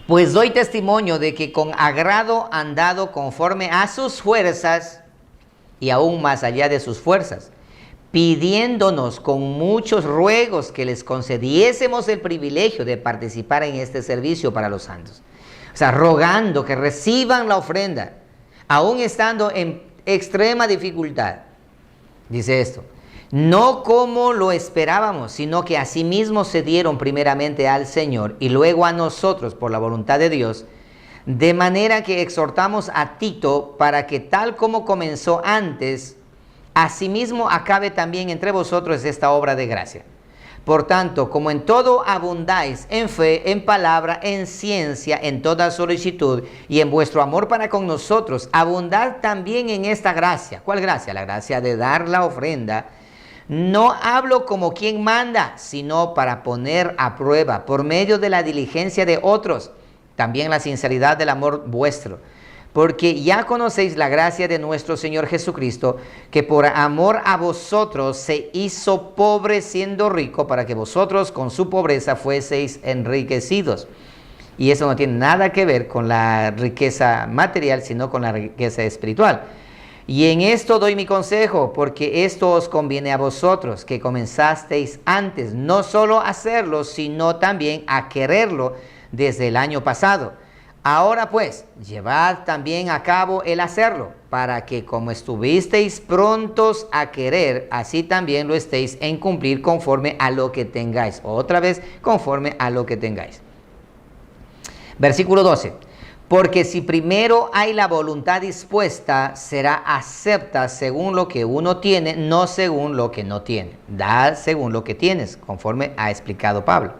[SPEAKER 1] Pues doy testimonio de que con agrado han dado conforme a sus fuerzas y aún más allá de sus fuerzas, pidiéndonos con muchos ruegos que les concediésemos el privilegio de participar en este servicio para los santos. O sea, rogando que reciban la ofrenda, aún estando en extrema dificultad. Dice esto, no como lo esperábamos, sino que asimismo se dieron primeramente al Señor y luego a nosotros por la voluntad de Dios, de manera que exhortamos a Tito para que tal como comenzó antes, asimismo acabe también entre vosotros esta obra de gracia. Por tanto, como en todo abundáis en fe, en palabra, en ciencia, en toda solicitud y en vuestro amor para con nosotros, abundad también en esta gracia. ¿Cuál gracia? La gracia de dar la ofrenda. No hablo como quien manda, sino para poner a prueba, por medio de la diligencia de otros, también la sinceridad del amor vuestro. Porque ya conocéis la gracia de nuestro Señor Jesucristo, que por amor a vosotros se hizo pobre siendo rico, para que vosotros con su pobreza fueseis enriquecidos. Y eso no tiene nada que ver con la riqueza material, sino con la riqueza espiritual. Y en esto doy mi consejo, porque esto os conviene a vosotros, que comenzasteis antes, no solo a hacerlo, sino también a quererlo desde el año pasado. Ahora pues, llevad también a cabo el hacerlo, para que como estuvisteis prontos a querer, así también lo estéis en cumplir conforme a lo que tengáis. Otra vez, conforme a lo que tengáis. Versículo 12. Porque si primero hay la voluntad dispuesta, será acepta según lo que uno tiene, no según lo que no tiene. Da según lo que tienes, conforme ha explicado Pablo.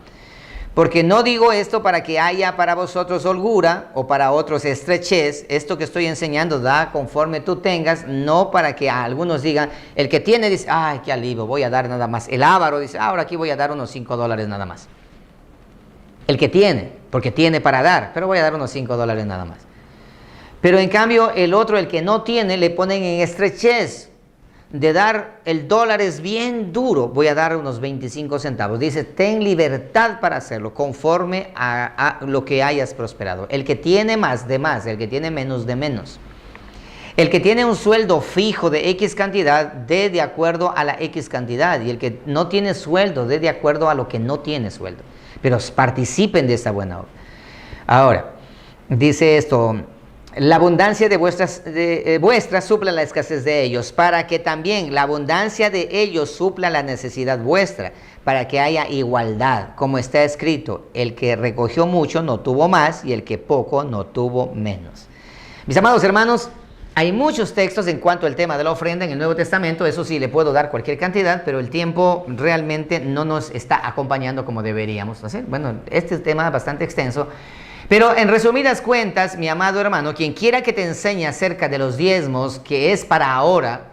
[SPEAKER 1] Porque no digo esto para que haya para vosotros holgura o para otros estrechez. Esto que estoy enseñando da conforme tú tengas, no para que a algunos digan, el que tiene dice, ay, qué alivio, voy a dar nada más. El avaro dice, ahora aquí voy a dar unos $5 nada más. El que tiene, porque tiene para dar, pero voy a dar unos $5 nada más. Pero en cambio el otro, el que no tiene, le ponen en estrechez. De dar el dólar es bien duro, voy a dar unos 25 centavos. Dice, ten libertad para hacerlo conforme a lo que hayas prosperado. El que tiene más, de más, el que tiene menos, de menos. El que tiene un sueldo fijo de X cantidad, dé de acuerdo a la X cantidad. Y el que no tiene sueldo, dé de acuerdo a lo que no tiene sueldo. Pero participen de esta buena obra. Ahora, dice esto, la abundancia de vuestras supla la escasez de ellos, para que también la abundancia de ellos supla la necesidad vuestra, para que haya igualdad, como está escrito, el que recogió mucho no tuvo más y el que poco no tuvo menos. Mis amados hermanos, hay muchos textos en cuanto al tema de la ofrenda en el Nuevo Testamento. Eso sí, le puedo dar cualquier cantidad, pero el tiempo realmente no nos está acompañando como deberíamos hacer. Bueno, este es un tema bastante extenso. Pero en resumidas cuentas, mi amado hermano, quien quiera que te enseñe acerca de los diezmos, que es para ahora,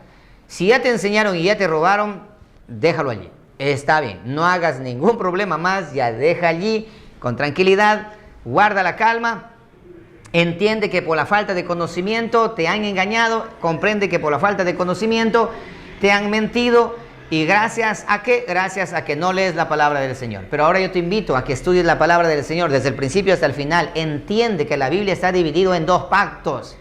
[SPEAKER 1] si ya te enseñaron y ya te robaron, déjalo allí. Está bien, no hagas ningún problema más, ya deja allí con tranquilidad, guarda la calma, entiende que por la falta de conocimiento te han engañado, comprende que por la falta de conocimiento te han mentido. ¿Y gracias a qué? Gracias a que no lees la palabra del Señor. Pero ahora yo te invito a que estudies la palabra del Señor desde el principio hasta el final. Entiende que la Biblia está dividida en dos pactos.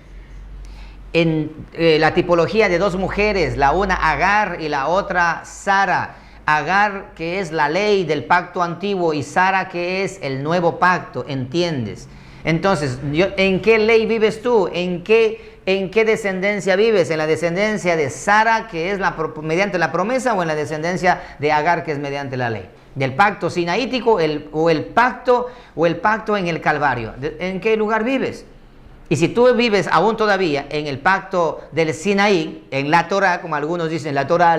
[SPEAKER 1] En la tipología de dos mujeres, la una Agar y la otra Sara. Agar, que es la ley del pacto antiguo, y Sara, que es el nuevo pacto. ¿Entiendes? Entonces, ¿en qué ley vives tú? ¿En qué descendencia vives? ¿En la descendencia de Sara, que es mediante la promesa, o en la descendencia de Agar, que es mediante la ley? ¿Del pacto sinaítico o el pacto en el Calvario? ¿En qué lugar vives? Y si tú vives aún todavía en el pacto del Sinaí, en la Torá, como algunos dicen, la Torá,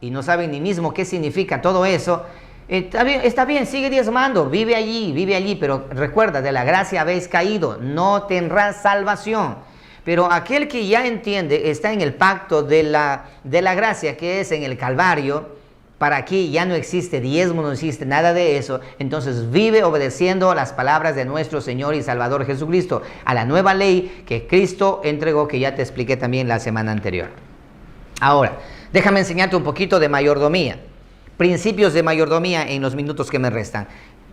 [SPEAKER 1] y no saben ni mismo qué significa todo eso, está bien, sigue diezmando, vive allí, pero recuerda, de la gracia habéis caído, no tendrás salvación. Pero aquel que ya entiende, está en el pacto de la gracia, que es en el Calvario. Para aquí ya no existe diezmo, no existe nada de eso. Entonces vive obedeciendo las palabras de nuestro Señor y Salvador Jesucristo, a la nueva ley que Cristo entregó, que ya te expliqué también la semana anterior. Ahora, déjame enseñarte un poquito de mayordomía. Principios de mayordomía en los minutos que me restan.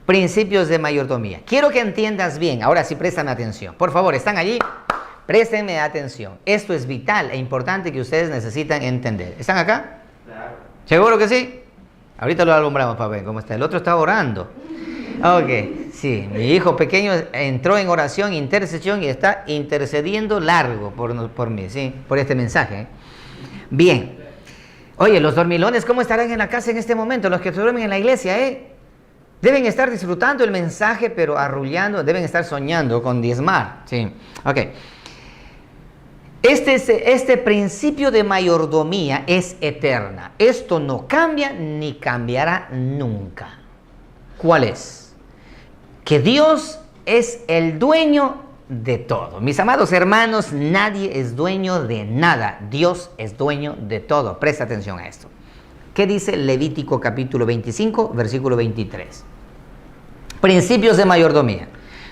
[SPEAKER 1] Principios de mayordomía. Quiero que entiendas bien. Ahora sí, préstame atención. Por favor, ¿están allí? Préstenme atención. Esto es vital e importante que ustedes necesitan entender. ¿Están acá?
[SPEAKER 2] Claro.
[SPEAKER 1] ¿Seguro que sí? Ahorita lo alumbramos para ver cómo está. El otro está orando. Ok, sí. Mi hijo pequeño entró en oración, intercesión y está intercediendo largo por mí, ¿sí? Por este mensaje. Bien. Oye, los dormilones, ¿cómo estarán en la casa en este momento? Los que duermen en la iglesia, deben estar disfrutando el mensaje, pero arrullando, deben estar soñando con diezmar. Sí. Ok. Este principio de mayordomía es eterna. Esto no cambia ni cambiará nunca. ¿Cuál es? Que Dios es el dueño de todo. Mis amados hermanos, nadie es dueño de nada. Dios es dueño de todo. Presta atención a esto. ¿Qué dice Levítico capítulo 25, versículo 23? Principios de mayordomía.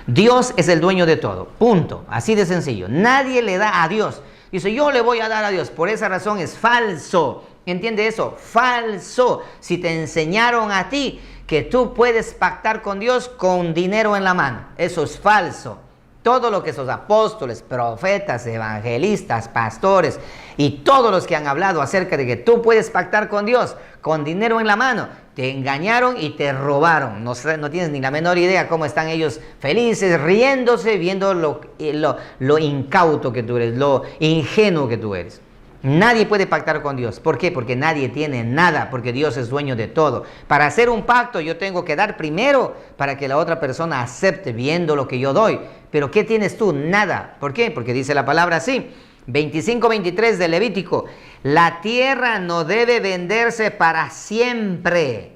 [SPEAKER 1] Dios es el dueño de todo, punto, así de sencillo. Nadie le da a Dios. Dice, yo le voy a dar a Dios. Por esa razón es falso. ¿Entiende eso? Falso. Si te enseñaron a ti que tú puedes pactar con Dios con dinero en la mano, eso es falso. Todo lo que esos apóstoles, profetas, evangelistas, pastores y todos los que han hablado acerca de que tú puedes pactar con Dios con dinero en la mano, te engañaron y te robaron. No tienes ni la menor idea cómo están ellos felices, riéndose, viendo lo incauto que tú eres, lo ingenuo que tú eres. Nadie puede pactar con Dios. ¿Por qué? Porque nadie tiene nada, porque Dios es dueño de todo. Para hacer un pacto yo tengo que dar primero para que la otra persona acepte viendo lo que yo doy. Pero ¿qué tienes tú? Nada. ¿Por qué? Porque dice la palabra así, 25-23 de Levítico, la tierra no debe venderse para siempre,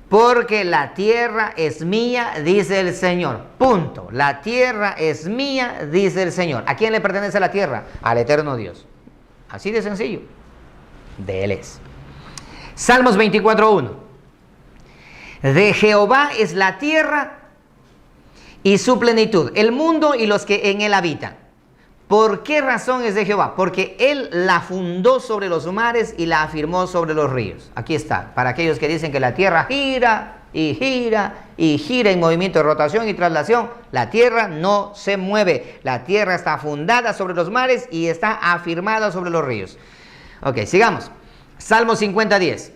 [SPEAKER 1] porque la tierra es mía, dice el Señor. Punto. La tierra es mía, dice el Señor. ¿A quién le pertenece la tierra? Al eterno Dios. Así de sencillo. De Él es. Salmos 24:1. De Jehová es la tierra y su plenitud, el mundo y los que en él habitan. ¿Por qué razón es de Jehová? Porque Él la fundó sobre los mares y la afirmó sobre los ríos. Aquí está, para aquellos que dicen que la tierra gira y gira y gira en movimiento de rotación y traslación. La tierra no se mueve. La tierra está fundada sobre los mares y está afirmada sobre los ríos. Ok, sigamos. Salmo 50:10.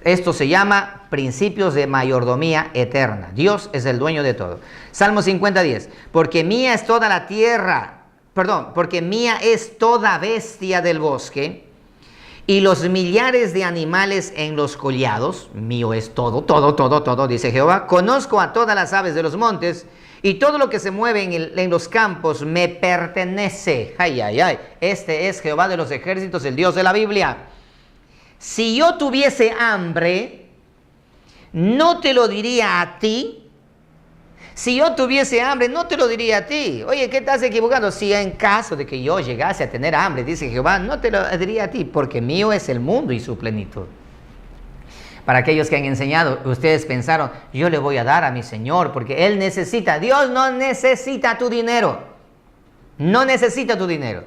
[SPEAKER 1] Esto se llama principios de mayordomía eterna. Dios es el dueño de todo. Salmo 50:10. Porque mía es toda la tierra, porque mía es toda bestia del bosque y los millares de animales en los collados. Mío es todo, dice Jehová. Conozco a todas las aves de los montes y todo lo que se mueve en los campos me pertenece. Ay, ay, ay. Este es Jehová de los ejércitos, el Dios de la Biblia. Si yo tuviese hambre, no te lo diría a ti. Si yo tuviese hambre, no te lo diría a ti. Oye, ¿qué estás equivocando? Si en caso de que yo llegase a tener hambre, dice Jehová, no te lo diría a ti, porque mío es el mundo y su plenitud. Para aquellos que han enseñado, ustedes pensaron, yo le voy a dar a mi Señor, porque Él necesita. Dios no necesita tu dinero. No necesita tu dinero.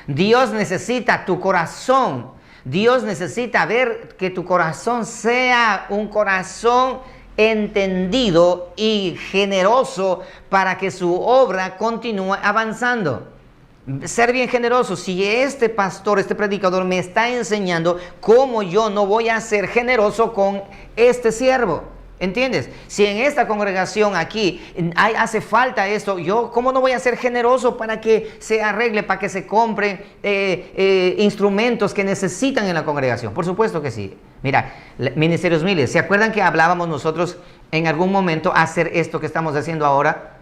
[SPEAKER 1] Dios necesita tu corazón. Dios necesita ver que tu corazón sea un corazón entendido y generoso para que su obra continúe avanzando. Ser bien generoso. Si este pastor, este predicador me está enseñando cómo yo no voy a ser generoso con este siervo, ¿entiendes? Si en esta congregación aquí hace falta esto, yo cómo no voy a ser generoso para que se arregle, para que se compren instrumentos que necesitan en la congregación. Por supuesto que sí. Mira, Ministerios Miles, ¿se acuerdan que hablábamos nosotros en algún momento hacer esto que estamos haciendo ahora?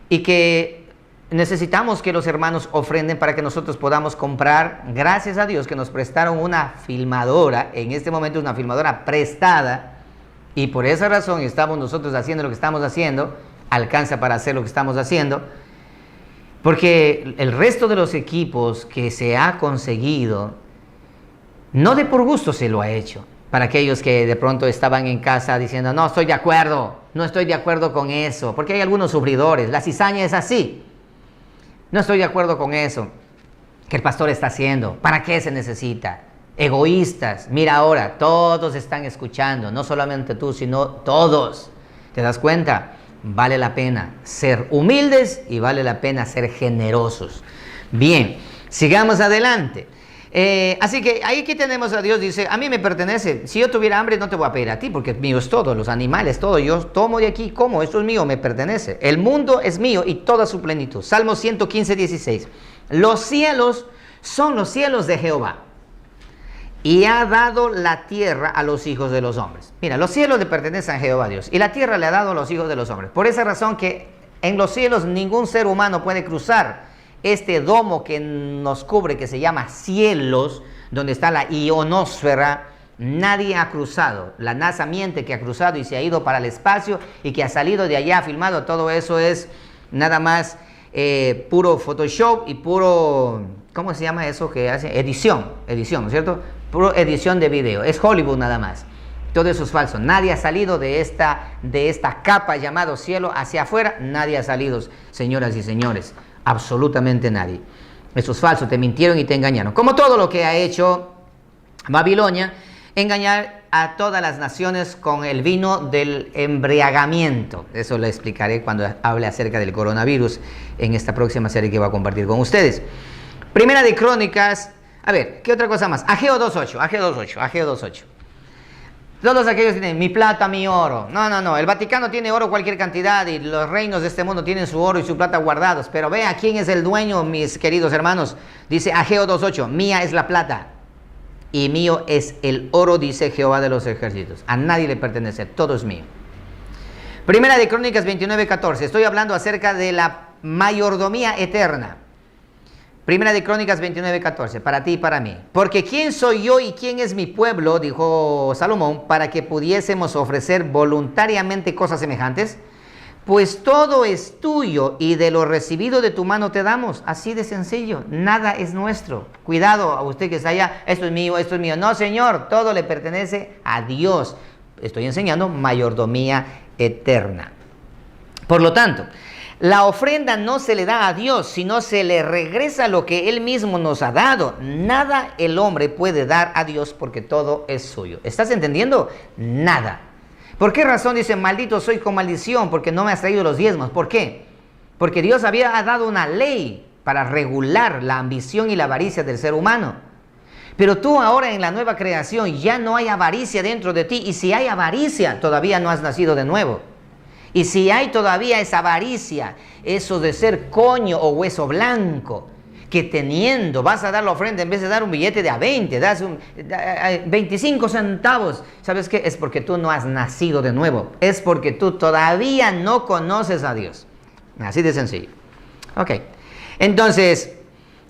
[SPEAKER 1] Y que necesitamos que los hermanos ofrenden para que nosotros podamos comprar. Gracias a Dios que nos prestaron una filmadora, en este momento una filmadora prestada, y por esa razón estamos nosotros haciendo lo que estamos haciendo, alcanza para hacer lo que estamos haciendo. Porque el resto de los equipos que se ha conseguido, no de por gusto se lo ha hecho. Para aquellos que de pronto estaban en casa diciendo, no estoy de acuerdo, no estoy de acuerdo con eso. Porque hay algunos sufridores, la cizaña es así. No estoy de acuerdo con eso que el pastor está haciendo. ¿Para qué se necesita? Egoístas. Mira ahora, todos están escuchando, no solamente tú, sino todos. ¿Te das cuenta? Vale la pena ser humildes y vale la pena ser generosos. Bien, sigamos adelante. Así que ahí que tenemos a Dios, dice, a mí me pertenece. Si yo tuviera hambre no te voy a pedir a ti, porque mío es todo, los animales, todo. Yo tomo de aquí, como, esto es mío, me pertenece. El mundo es mío y toda su plenitud. Salmo 115, 16. Los cielos son los cielos de Jehová, y ha dado la tierra a los hijos de los hombres. Mira, los cielos le pertenecen a Jehová Dios, y la tierra le ha dado a los hijos de los hombres. Por esa razón que en los cielos ningún ser humano puede cruzar este domo que nos cubre, que se llama cielos, donde está la ionosfera. Nadie ha cruzado. La NASA miente que ha cruzado y se ha ido para el espacio y que ha salido de allá, ha filmado. Todo eso es nada más puro Photoshop y puro, ¿cómo se llama eso que hace? Edición, ¿no es cierto? Puro edición de video. Es Hollywood nada más. Todo eso es falso. Nadie ha salido de esta capa llamado cielo hacia afuera. Nadie ha salido, señoras y señores. Absolutamente nadie. Eso es falso. Te mintieron y te engañaron. Como todo lo que ha hecho Babilonia, engañar a todas las naciones con el vino del embriagamiento. Eso lo explicaré cuando hable acerca del coronavirus en esta próxima serie que voy a compartir con ustedes. Primera de Crónicas. A ver, ¿qué otra cosa más? Ageo 2.8. Todos aquellos tienen mi plata, mi oro. No. El Vaticano tiene oro cualquier cantidad y los reinos de este mundo tienen su oro y su plata guardados. Pero vea quién es el dueño, mis queridos hermanos. Dice Ageo 2.8. Mía es la plata y mío es el oro, dice Jehová de los ejércitos. A nadie le pertenece, todo es mío. Primera de Crónicas 29.14. Estoy hablando acerca de la mayordomía eterna. Primera de Crónicas 29.14, para ti y para mí. Porque ¿quién soy yo y quién es mi pueblo? Dijo Salomón, para que pudiésemos ofrecer voluntariamente cosas semejantes. Pues todo es tuyo y de lo recibido de tu mano te damos. Así de sencillo, nada es nuestro. Cuidado a usted que está allá, esto es mío. No, Señor, todo le pertenece a Dios. Estoy enseñando mayordomía eterna. Por lo tanto, la ofrenda no se le da a Dios, sino se le regresa lo que Él mismo nos ha dado. Nada el hombre puede dar a Dios porque todo es suyo. ¿Estás entendiendo? Nada. ¿Por qué razón dice, maldito soy con maldición? Porque no me has traído los diezmos. ¿Por qué? Porque Dios había dado una ley para regular la ambición y la avaricia del ser humano. Pero tú ahora en la nueva creación ya no hay avaricia dentro de ti. Y si hay avaricia, todavía no has nacido de nuevo. Y si hay todavía esa avaricia, eso de ser coño o hueso blanco, que teniendo vas a dar la ofrenda en vez de dar un billete de a 20, das 25 centavos. ¿Sabes qué? Es porque tú no has nacido de nuevo. Es porque tú todavía no conoces a Dios. Así de sencillo. Ok. Entonces,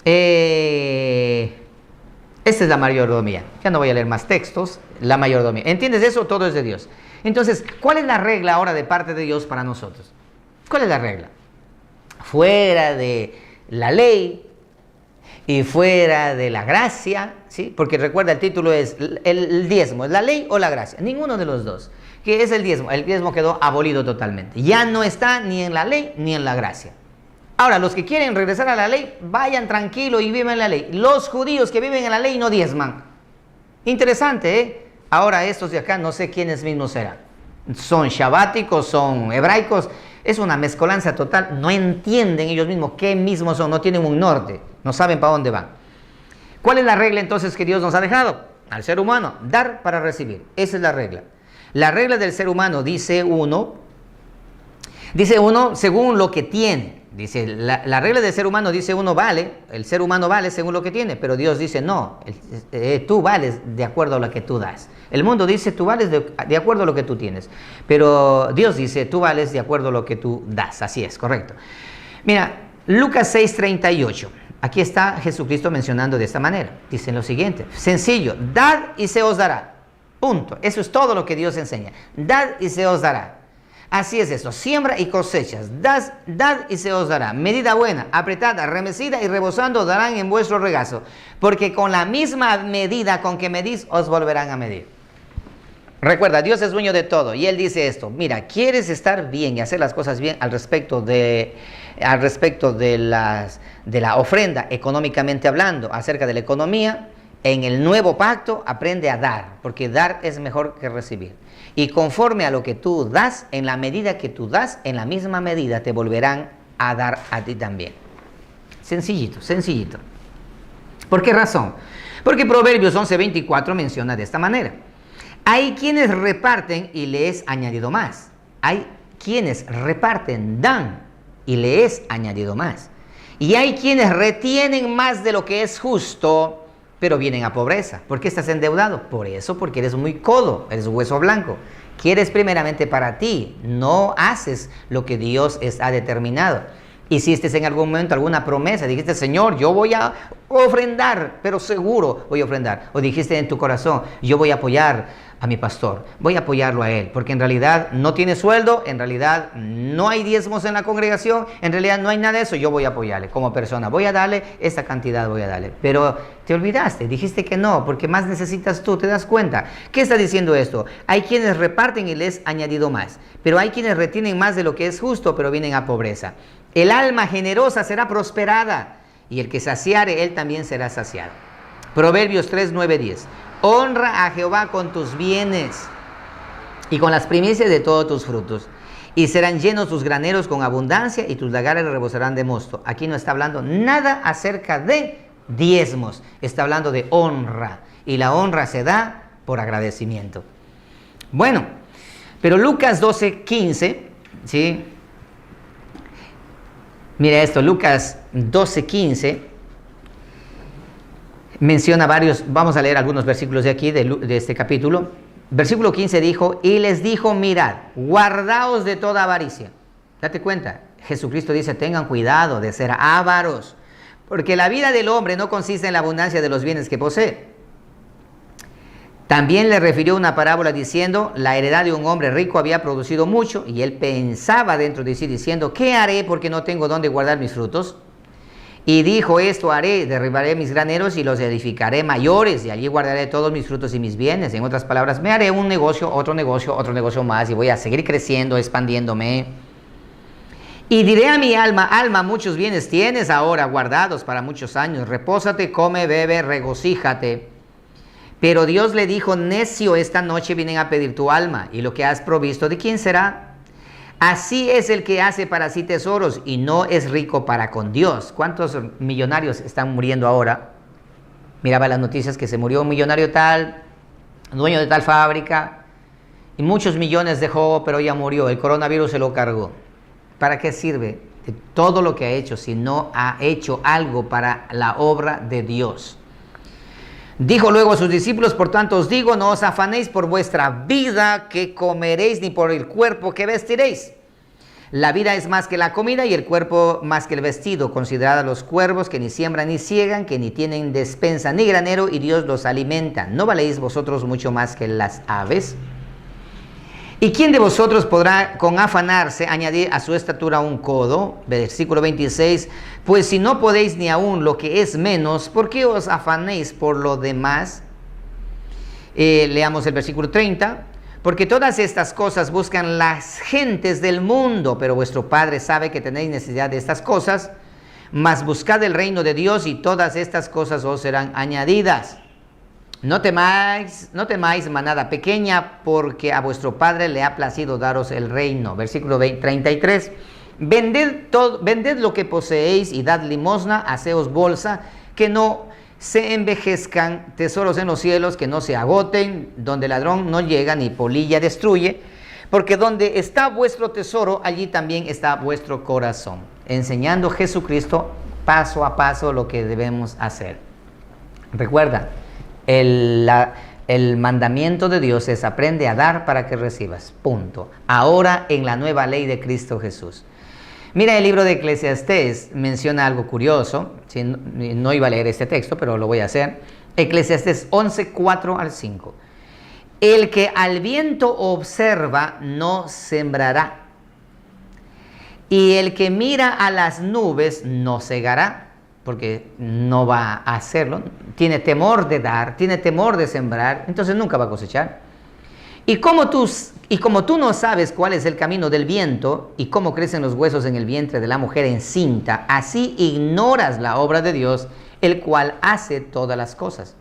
[SPEAKER 1] esta es la mayordomía. Ya no voy a leer más textos. La mayordomía. ¿Entiendes eso? Todo es de Dios. Entonces, ¿cuál es la regla ahora de parte de Dios para nosotros? ¿Cuál es la regla? Fuera de la ley y fuera de la gracia, ¿sí? Porque recuerda, el título es el diezmo, ¿es la ley o la gracia? Ninguno de los dos. ¿Qué es el diezmo? El diezmo quedó abolido totalmente. Ya no está ni en la ley ni en la gracia. Ahora, los que quieren regresar a la ley, vayan tranquilo y vivan la ley. Los judíos que viven en la ley no diezman. Interesante, ¿eh? Ahora estos de acá no sé quiénes mismos serán. Son shabáticos, son hebraicos. Es una mezcolanza total. No entienden ellos mismos qué mismos son. No tienen un norte. No saben para dónde van. ¿Cuál es la regla entonces que Dios nos ha dejado? Al ser humano, dar para recibir. Esa es la regla. La regla del ser humano dice uno según lo que tiene. Dice, la regla del ser humano dice uno vale, el ser humano vale según lo que tiene, pero Dios dice no, tú vales de acuerdo a lo que tú das. El mundo dice tú vales de acuerdo a lo que tú tienes, pero Dios dice tú vales de acuerdo a lo que tú das. Así es, correcto. Mira, Lucas 6:38, aquí está Jesucristo mencionando de esta manera. Dice lo siguiente, sencillo, dad y se os dará. Punto. Eso es todo lo que Dios enseña. Dad y se os dará. Así es esto, siembra y cosechas, dad y se os dará, medida buena, apretada, remecida y rebosando darán en vuestro regazo, porque con la misma medida con que medís os volverán a medir. Recuerda, Dios es dueño de todo y Él dice esto, mira, ¿quieres estar bien y hacer las cosas bien al respecto de la ofrenda, económicamente hablando, acerca de la economía? En el nuevo pacto aprende a dar, porque dar es mejor que recibir. Y conforme a lo que tú das, en la medida que tú das, en la misma medida te volverán a dar a ti también. Sencillito, sencillito. ¿Por qué razón? Porque Proverbios 11:24 menciona de esta manera. Hay quienes reparten y le es añadido más. Hay quienes reparten, dan y le es añadido más. Y hay quienes retienen más de lo que es justo, pero vienen a pobreza. ¿Por qué estás endeudado? Por eso, porque eres muy codo, eres hueso blanco. Quieres primeramente para ti, no haces lo que Dios ha determinado. Hiciste en algún momento alguna promesa, dijiste, Señor, yo voy a ofrendar, pero seguro voy a ofrendar. O dijiste en tu corazón, yo voy a apoyar a mi pastor, voy a apoyarlo a él, porque en realidad no tiene sueldo, en realidad no hay diezmos en la congregación, en realidad no hay nada de eso, yo voy a apoyarle como persona, voy a darle esta cantidad, voy a darle. Pero te olvidaste, dijiste que no, porque más necesitas tú, ¿te das cuenta? ¿Qué está diciendo esto? Hay quienes reparten y les añadido más, pero hay quienes retienen más de lo que es justo, pero vienen a pobreza. El alma generosa será prosperada, y el que saciare, él también será saciado. Proverbios 3, 9, 10. Honra a Jehová con tus bienes y con las primicias de todos tus frutos, y serán llenos tus graneros con abundancia y tus lagares rebosarán de mosto. Aquí no está hablando nada acerca de diezmos, está hablando de honra, y la honra se da por agradecimiento. Bueno, pero Lucas 12, 15, ¿sí? Mira esto, Lucas 12, 15. Menciona varios, vamos a leer algunos versículos de aquí, de este capítulo. Versículo 15 dijo, y les dijo, mirad, guardaos de toda avaricia. Date cuenta, Jesucristo dice, tengan cuidado de ser ávaros, porque la vida del hombre no consiste en la abundancia de los bienes que posee. También le refirió una parábola diciendo, la heredad de un hombre rico había producido mucho, y él pensaba dentro de sí diciendo, ¿qué haré porque no tengo dónde guardar mis frutos? Y dijo, esto haré, derribaré mis graneros y los edificaré mayores, y allí guardaré todos mis frutos y mis bienes. En otras palabras, me haré un negocio, otro negocio más, y voy a seguir creciendo, expandiéndome. Y diré a mi alma, alma, muchos bienes tienes ahora guardados para muchos años, repósate, come, bebe, regocíjate. Pero Dios le dijo, necio, esta noche vienen a pedir tu alma, y lo que has provisto, ¿de quién será? Así es el que hace para sí tesoros y no es rico para con Dios. ¿Cuántos millonarios están muriendo ahora? Miraba las noticias que se murió un millonario tal, dueño de tal fábrica, y muchos millones dejó, pero ya murió. El coronavirus se lo cargó. ¿Para qué sirve de todo lo que ha hecho si no ha hecho algo para la obra de Dios? Dijo luego a sus discípulos, por tanto os digo, no os afanéis por vuestra vida que comeréis, ni por el cuerpo que vestiréis. La vida es más que la comida y el cuerpo más que el vestido. Considerad a los cuervos que ni siembran ni ciegan, que ni tienen despensa ni granero, y Dios los alimenta. ¿No valéis vosotros mucho más que las aves? ¿Y quién de vosotros podrá con afanarse añadir a su estatura un codo? Versículo 26, pues si no podéis ni aún lo que es menos, ¿por qué os afanéis por lo demás? Leamos el versículo 30, porque todas estas cosas buscan las gentes del mundo, pero vuestro Padre sabe que tenéis necesidad de estas cosas, mas buscad el reino de Dios y todas estas cosas os serán añadidas. No temáis, manada pequeña, porque a vuestro Padre le ha placido daros el reino. Versículo 33. Vended lo que poseéis y dad limosna, haceos bolsa, que no se envejezcan, tesoros en los cielos, que no se agoten, donde ladrón no llega ni polilla destruye, porque donde está vuestro tesoro, allí también está vuestro corazón. Enseñando Jesucristo paso a paso lo que debemos hacer. Recuerda, el mandamiento de Dios es aprende a dar para que recibas, punto. Ahora en la nueva ley de Cristo Jesús. Mira, el libro de Eclesiastés menciona algo curioso, ¿sí? No iba a leer este texto, pero lo voy a hacer. Eclesiastés 11, 4 al 5. El que al viento observa no sembrará, y el que mira a las nubes no segará, porque no va a hacerlo. Tiene temor de dar, tiene temor de sembrar, entonces nunca va a cosechar. Y como tú no sabes cuál es el camino del viento y cómo crecen los huesos en el vientre de la mujer encinta, así ignoras la obra de Dios, el cual hace todas las cosas.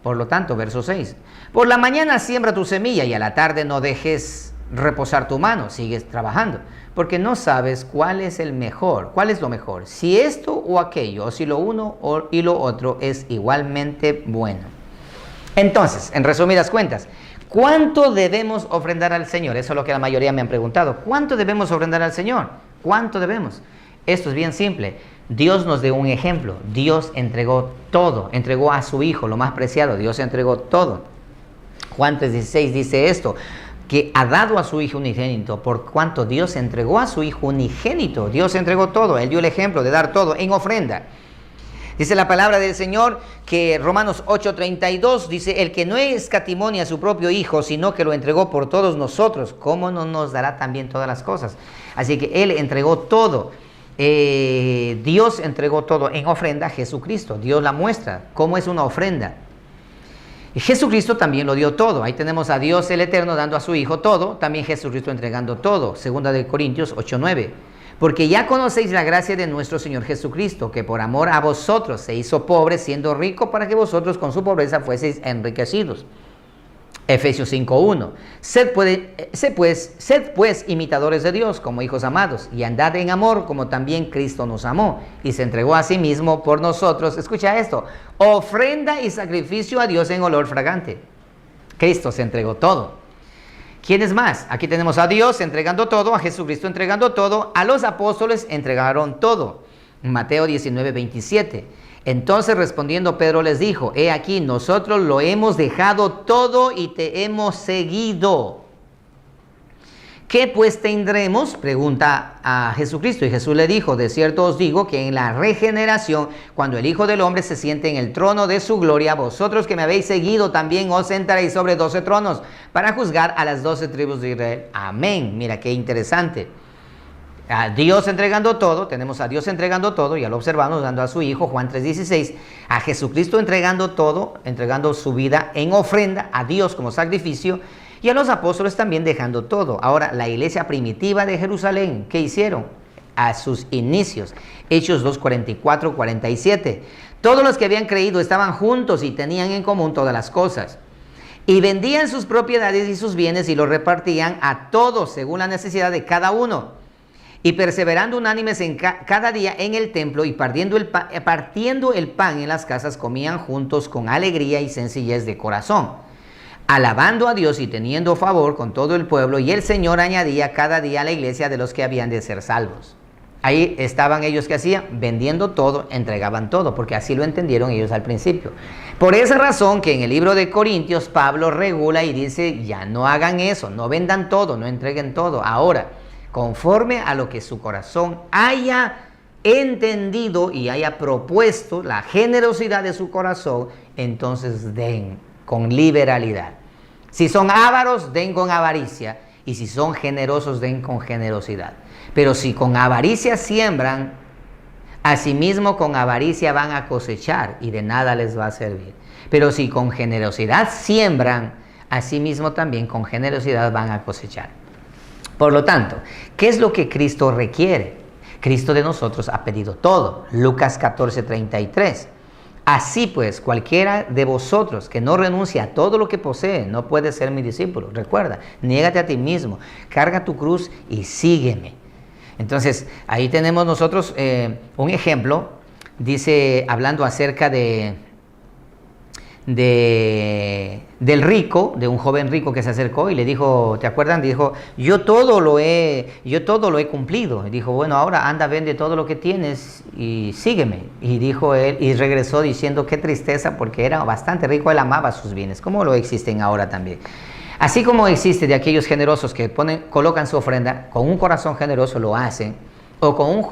[SPEAKER 1] Por lo tanto, verso 6, por la mañana siembra tu semilla y a la tarde no dejes reposar tu mano, sigues trabajando, porque no sabes cuál es el mejor, cuál es lo mejor, si esto o aquello, o si lo uno y lo otro es igualmente bueno. Entonces, en resumidas cuentas, ¿cuánto debemos ofrendar al Señor? Eso es lo que la mayoría me han preguntado. ¿Cuánto debemos ofrendar al Señor? ¿Cuánto debemos? Esto es bien simple. Dios nos dio un ejemplo. Dios entregó todo. Entregó a su Hijo, lo más preciado. Dios entregó todo. Juan 3:16 dice esto, que ha dado a su Hijo unigénito, por cuanto Dios entregó a su Hijo unigénito. Dios entregó todo. Él dio el ejemplo de dar todo en ofrenda. Dice la palabra del Señor que Romanos 8:32 dice, el que no escatimó a su propio Hijo, sino que lo entregó por todos nosotros, ¿cómo no nos dará también todas las cosas? Así que Él entregó todo. Dios entregó todo en ofrenda a Jesucristo. Dios la muestra. ¿Cómo es una ofrenda? Y Jesucristo también lo dio todo. Ahí tenemos a Dios el Eterno dando a su Hijo todo. También Jesucristo entregando todo. Segunda de Corintios 8:9. Porque ya conocéis la gracia de nuestro Señor Jesucristo, que por amor a vosotros se hizo pobre, siendo rico, para que vosotros con su pobreza fueseis enriquecidos. Efesios 5:1. Sed pues imitadores de Dios como hijos amados, y andad en amor como también Cristo nos amó, y se entregó a sí mismo por nosotros. Escucha esto, ofrenda y sacrificio a Dios en olor fragante. Cristo se entregó todo. ¿Quién es más? Aquí tenemos a Dios entregando todo, a Jesucristo entregando todo, a los apóstoles entregaron todo. Mateo 19:27. Entonces respondiendo Pedro les dijo, he aquí, nosotros lo hemos dejado todo y te hemos seguido. ¿Qué pues tendremos? Pregunta a Jesucristo. Y Jesús le dijo, de cierto os digo que en la regeneración, cuando el Hijo del Hombre se siente en el trono de su gloria, vosotros que me habéis seguido también os sentaréis sobre 12 tronos para juzgar a las 12 tribus de Israel. Amén. Mira qué interesante. A Dios entregando todo, tenemos a Dios entregando todo, ya lo observamos, dando a su Hijo, Juan 3:16, a Jesucristo entregando todo, entregando su vida en ofrenda a Dios como sacrificio, y a los apóstoles también dejando todo. Ahora, la iglesia primitiva de Jerusalén, ¿qué hicieron? A sus inicios, Hechos 2:44-47, todos los que habían creído estaban juntos y tenían en común todas las cosas, y vendían sus propiedades y sus bienes y los repartían a todos según la necesidad de cada uno. Y perseverando unánimes cada día en el templo y partiendo el pan en las casas, comían juntos con alegría y sencillez de corazón, alabando a Dios y teniendo favor con todo el pueblo, y el Señor añadía cada día a la iglesia de los que habían de ser salvos. Ahí estaban ellos que hacían, vendiendo todo, entregaban todo, porque así lo entendieron ellos al principio. Por esa razón que en el libro de Corintios Pablo regula y dice, ya no hagan eso, no vendan todo, no entreguen todo. Ahora, conforme a lo que su corazón haya entendido y haya propuesto, la generosidad de su corazón, entonces den con liberalidad. Si son ávaros, den con avaricia, y si son generosos, den con generosidad. Pero si con avaricia siembran, asimismo con avaricia van a cosechar y de nada les va a servir. Pero si con generosidad siembran, asimismo también con generosidad van a cosechar. Por lo tanto, ¿qué es lo que Cristo requiere? Cristo de nosotros ha pedido todo. Lucas 14:33. Así pues, cualquiera de vosotros que no renuncie a todo lo que posee, no puede ser mi discípulo. Recuerda, niégate a ti mismo, carga tu cruz y sígueme. Entonces, ahí tenemos nosotros un ejemplo, dice, hablando acerca del rico, de un joven rico que se acercó y le dijo, ¿te acuerdan? Dijo, yo todo lo he cumplido. Y dijo, bueno, ahora anda, vende todo lo que tienes y sígueme. Y dijo él, y regresó diciendo, qué tristeza, porque era bastante rico, él amaba sus bienes, como lo existen ahora también. Así como existe de aquellos generosos que colocan su ofrenda, con un corazón generoso lo hacen, o con un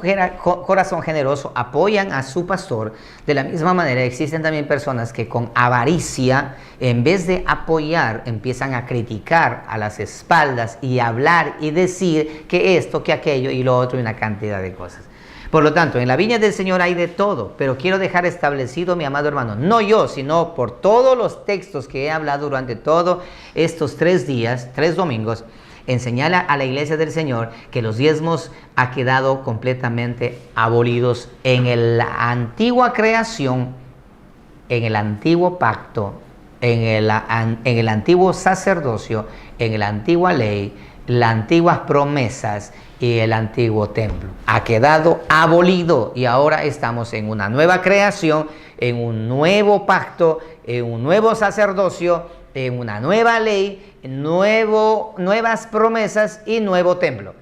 [SPEAKER 1] corazón generoso apoyan a su pastor. De la misma manera existen también personas que con avaricia, en vez de apoyar, empiezan a criticar a las espaldas y hablar y decir que esto, que aquello y lo otro y una cantidad de cosas. Por lo tanto, en la viña del Señor hay de todo, pero quiero dejar establecido, mi amado hermano, no yo, sino por todos los textos que he hablado durante todos estos 3 días, 3 domingos, enseñala a la iglesia del Señor que los diezmos ha quedado completamente abolidos en la antigua creación, en el antiguo pacto, en el antiguo sacerdocio, en la antigua ley, las antiguas promesas y el antiguo templo. Ha quedado abolido y ahora estamos en una nueva creación, en un nuevo pacto, en un nuevo sacerdocio, en una nueva ley, nuevas promesas y nuevo templo.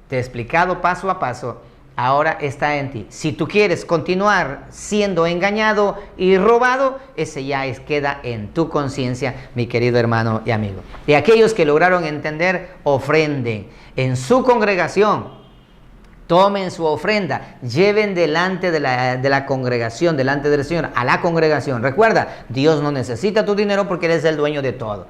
[SPEAKER 1] Te he explicado paso a paso, ahora está en ti. Si tú quieres continuar siendo engañado y robado, ese ya queda en tu conciencia, mi querido hermano y amigo. Y aquellos que lograron entender, ofrenden en su congregación. Tomen su ofrenda, lleven delante de la congregación, delante del Señor, a la congregación. Recuerda, Dios no necesita tu dinero porque Él es el dueño de todo.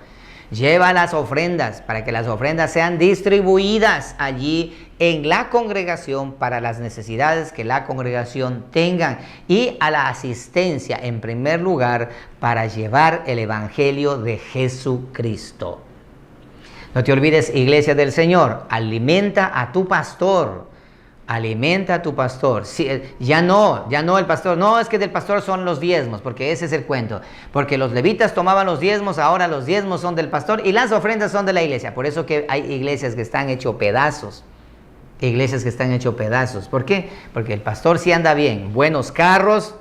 [SPEAKER 1] Lleva las ofrendas para que las ofrendas sean distribuidas allí en la congregación para las necesidades que la congregación tengan y a la asistencia en primer lugar para llevar el evangelio de Jesucristo. No te olvides, iglesia del Señor, alimenta a tu pastor. Alimenta a tu pastor. Sí, ya no el pastor. No, es que del pastor son los diezmos, porque ese es el cuento. Porque los levitas tomaban los diezmos, ahora los diezmos son del pastor y las ofrendas son de la iglesia. Por eso que hay iglesias que están hechos pedazos. Iglesias que están hechos pedazos. ¿Por qué? Porque el pastor sí anda bien. Buenos carros,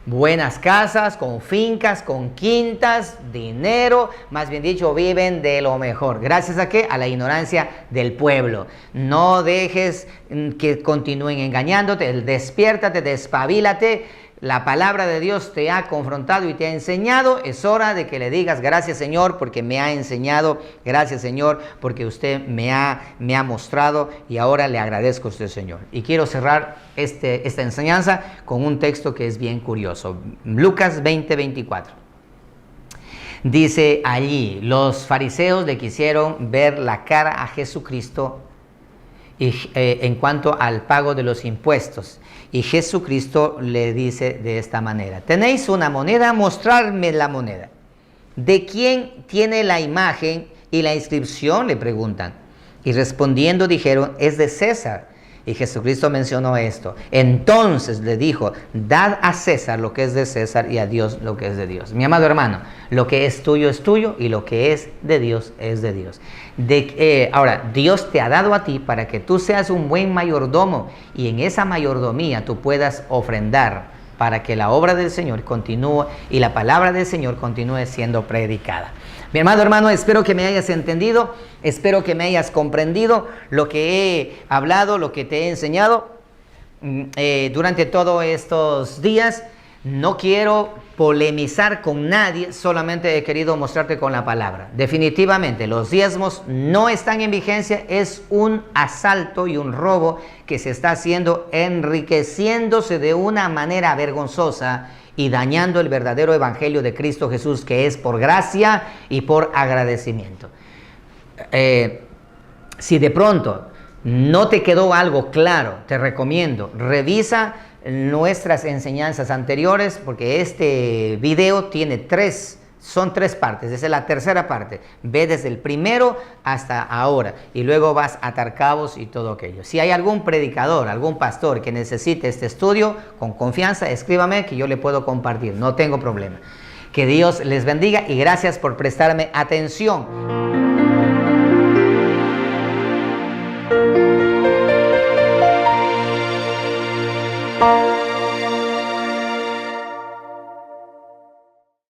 [SPEAKER 1] buenas casas, con fincas, con quintas, dinero, más bien dicho, viven de lo mejor. ¿Gracias a qué? A la ignorancia del pueblo. No dejes que continúen engañándote, despiértate, despabilate. La palabra de Dios te ha confrontado y te ha enseñado. Es hora de que le digas gracias, Señor, porque me ha enseñado. Gracias, Señor, porque usted me ha mostrado y ahora le agradezco a usted, Señor. Y quiero cerrar esta enseñanza con un texto que es bien curioso. Lucas 20:24. Dice allí, los fariseos le quisieron ver la cara a Jesucristo en cuanto al pago de los impuestos. Y Jesucristo le dice de esta manera: ¿tenéis una moneda? Mostradme la moneda. ¿De quién tiene la imagen y la inscripción?, le preguntan. Y respondiendo dijeron: es de César. Y Jesucristo mencionó esto. Entonces le dijo: dad a César lo que es de César y a Dios lo que es de Dios. Mi amado hermano, lo que es tuyo y lo que es de Dios es de Dios. Ahora, Dios te ha dado a ti para que tú seas un buen mayordomo y en esa mayordomía tú puedas ofrendar para que la obra del Señor continúe y la palabra del Señor continúe siendo predicada. Mi amado hermano, espero que me hayas entendido, espero que me hayas comprendido lo que he hablado, lo que te he enseñado durante todos estos días. No quiero polemizar con nadie, solamente he querido mostrarte con la palabra. Definitivamente, los diezmos no están en vigencia, es un asalto y un robo que se está haciendo, enriqueciéndose de una manera vergonzosa y dañando el verdadero evangelio de Cristo Jesús, que es por gracia y por agradecimiento. Si de pronto no te quedó algo claro, te recomiendo, revisa nuestras enseñanzas anteriores, porque este video tiene son tres partes. Esa es la tercera parte. Ve desde el primero hasta ahora y luego vas a atar cabos y todo aquello. Si hay algún predicador, algún pastor que necesite este estudio, con confianza, escríbame que yo le puedo compartir. No tengo problema. Que Dios les bendiga y gracias por prestarme atención.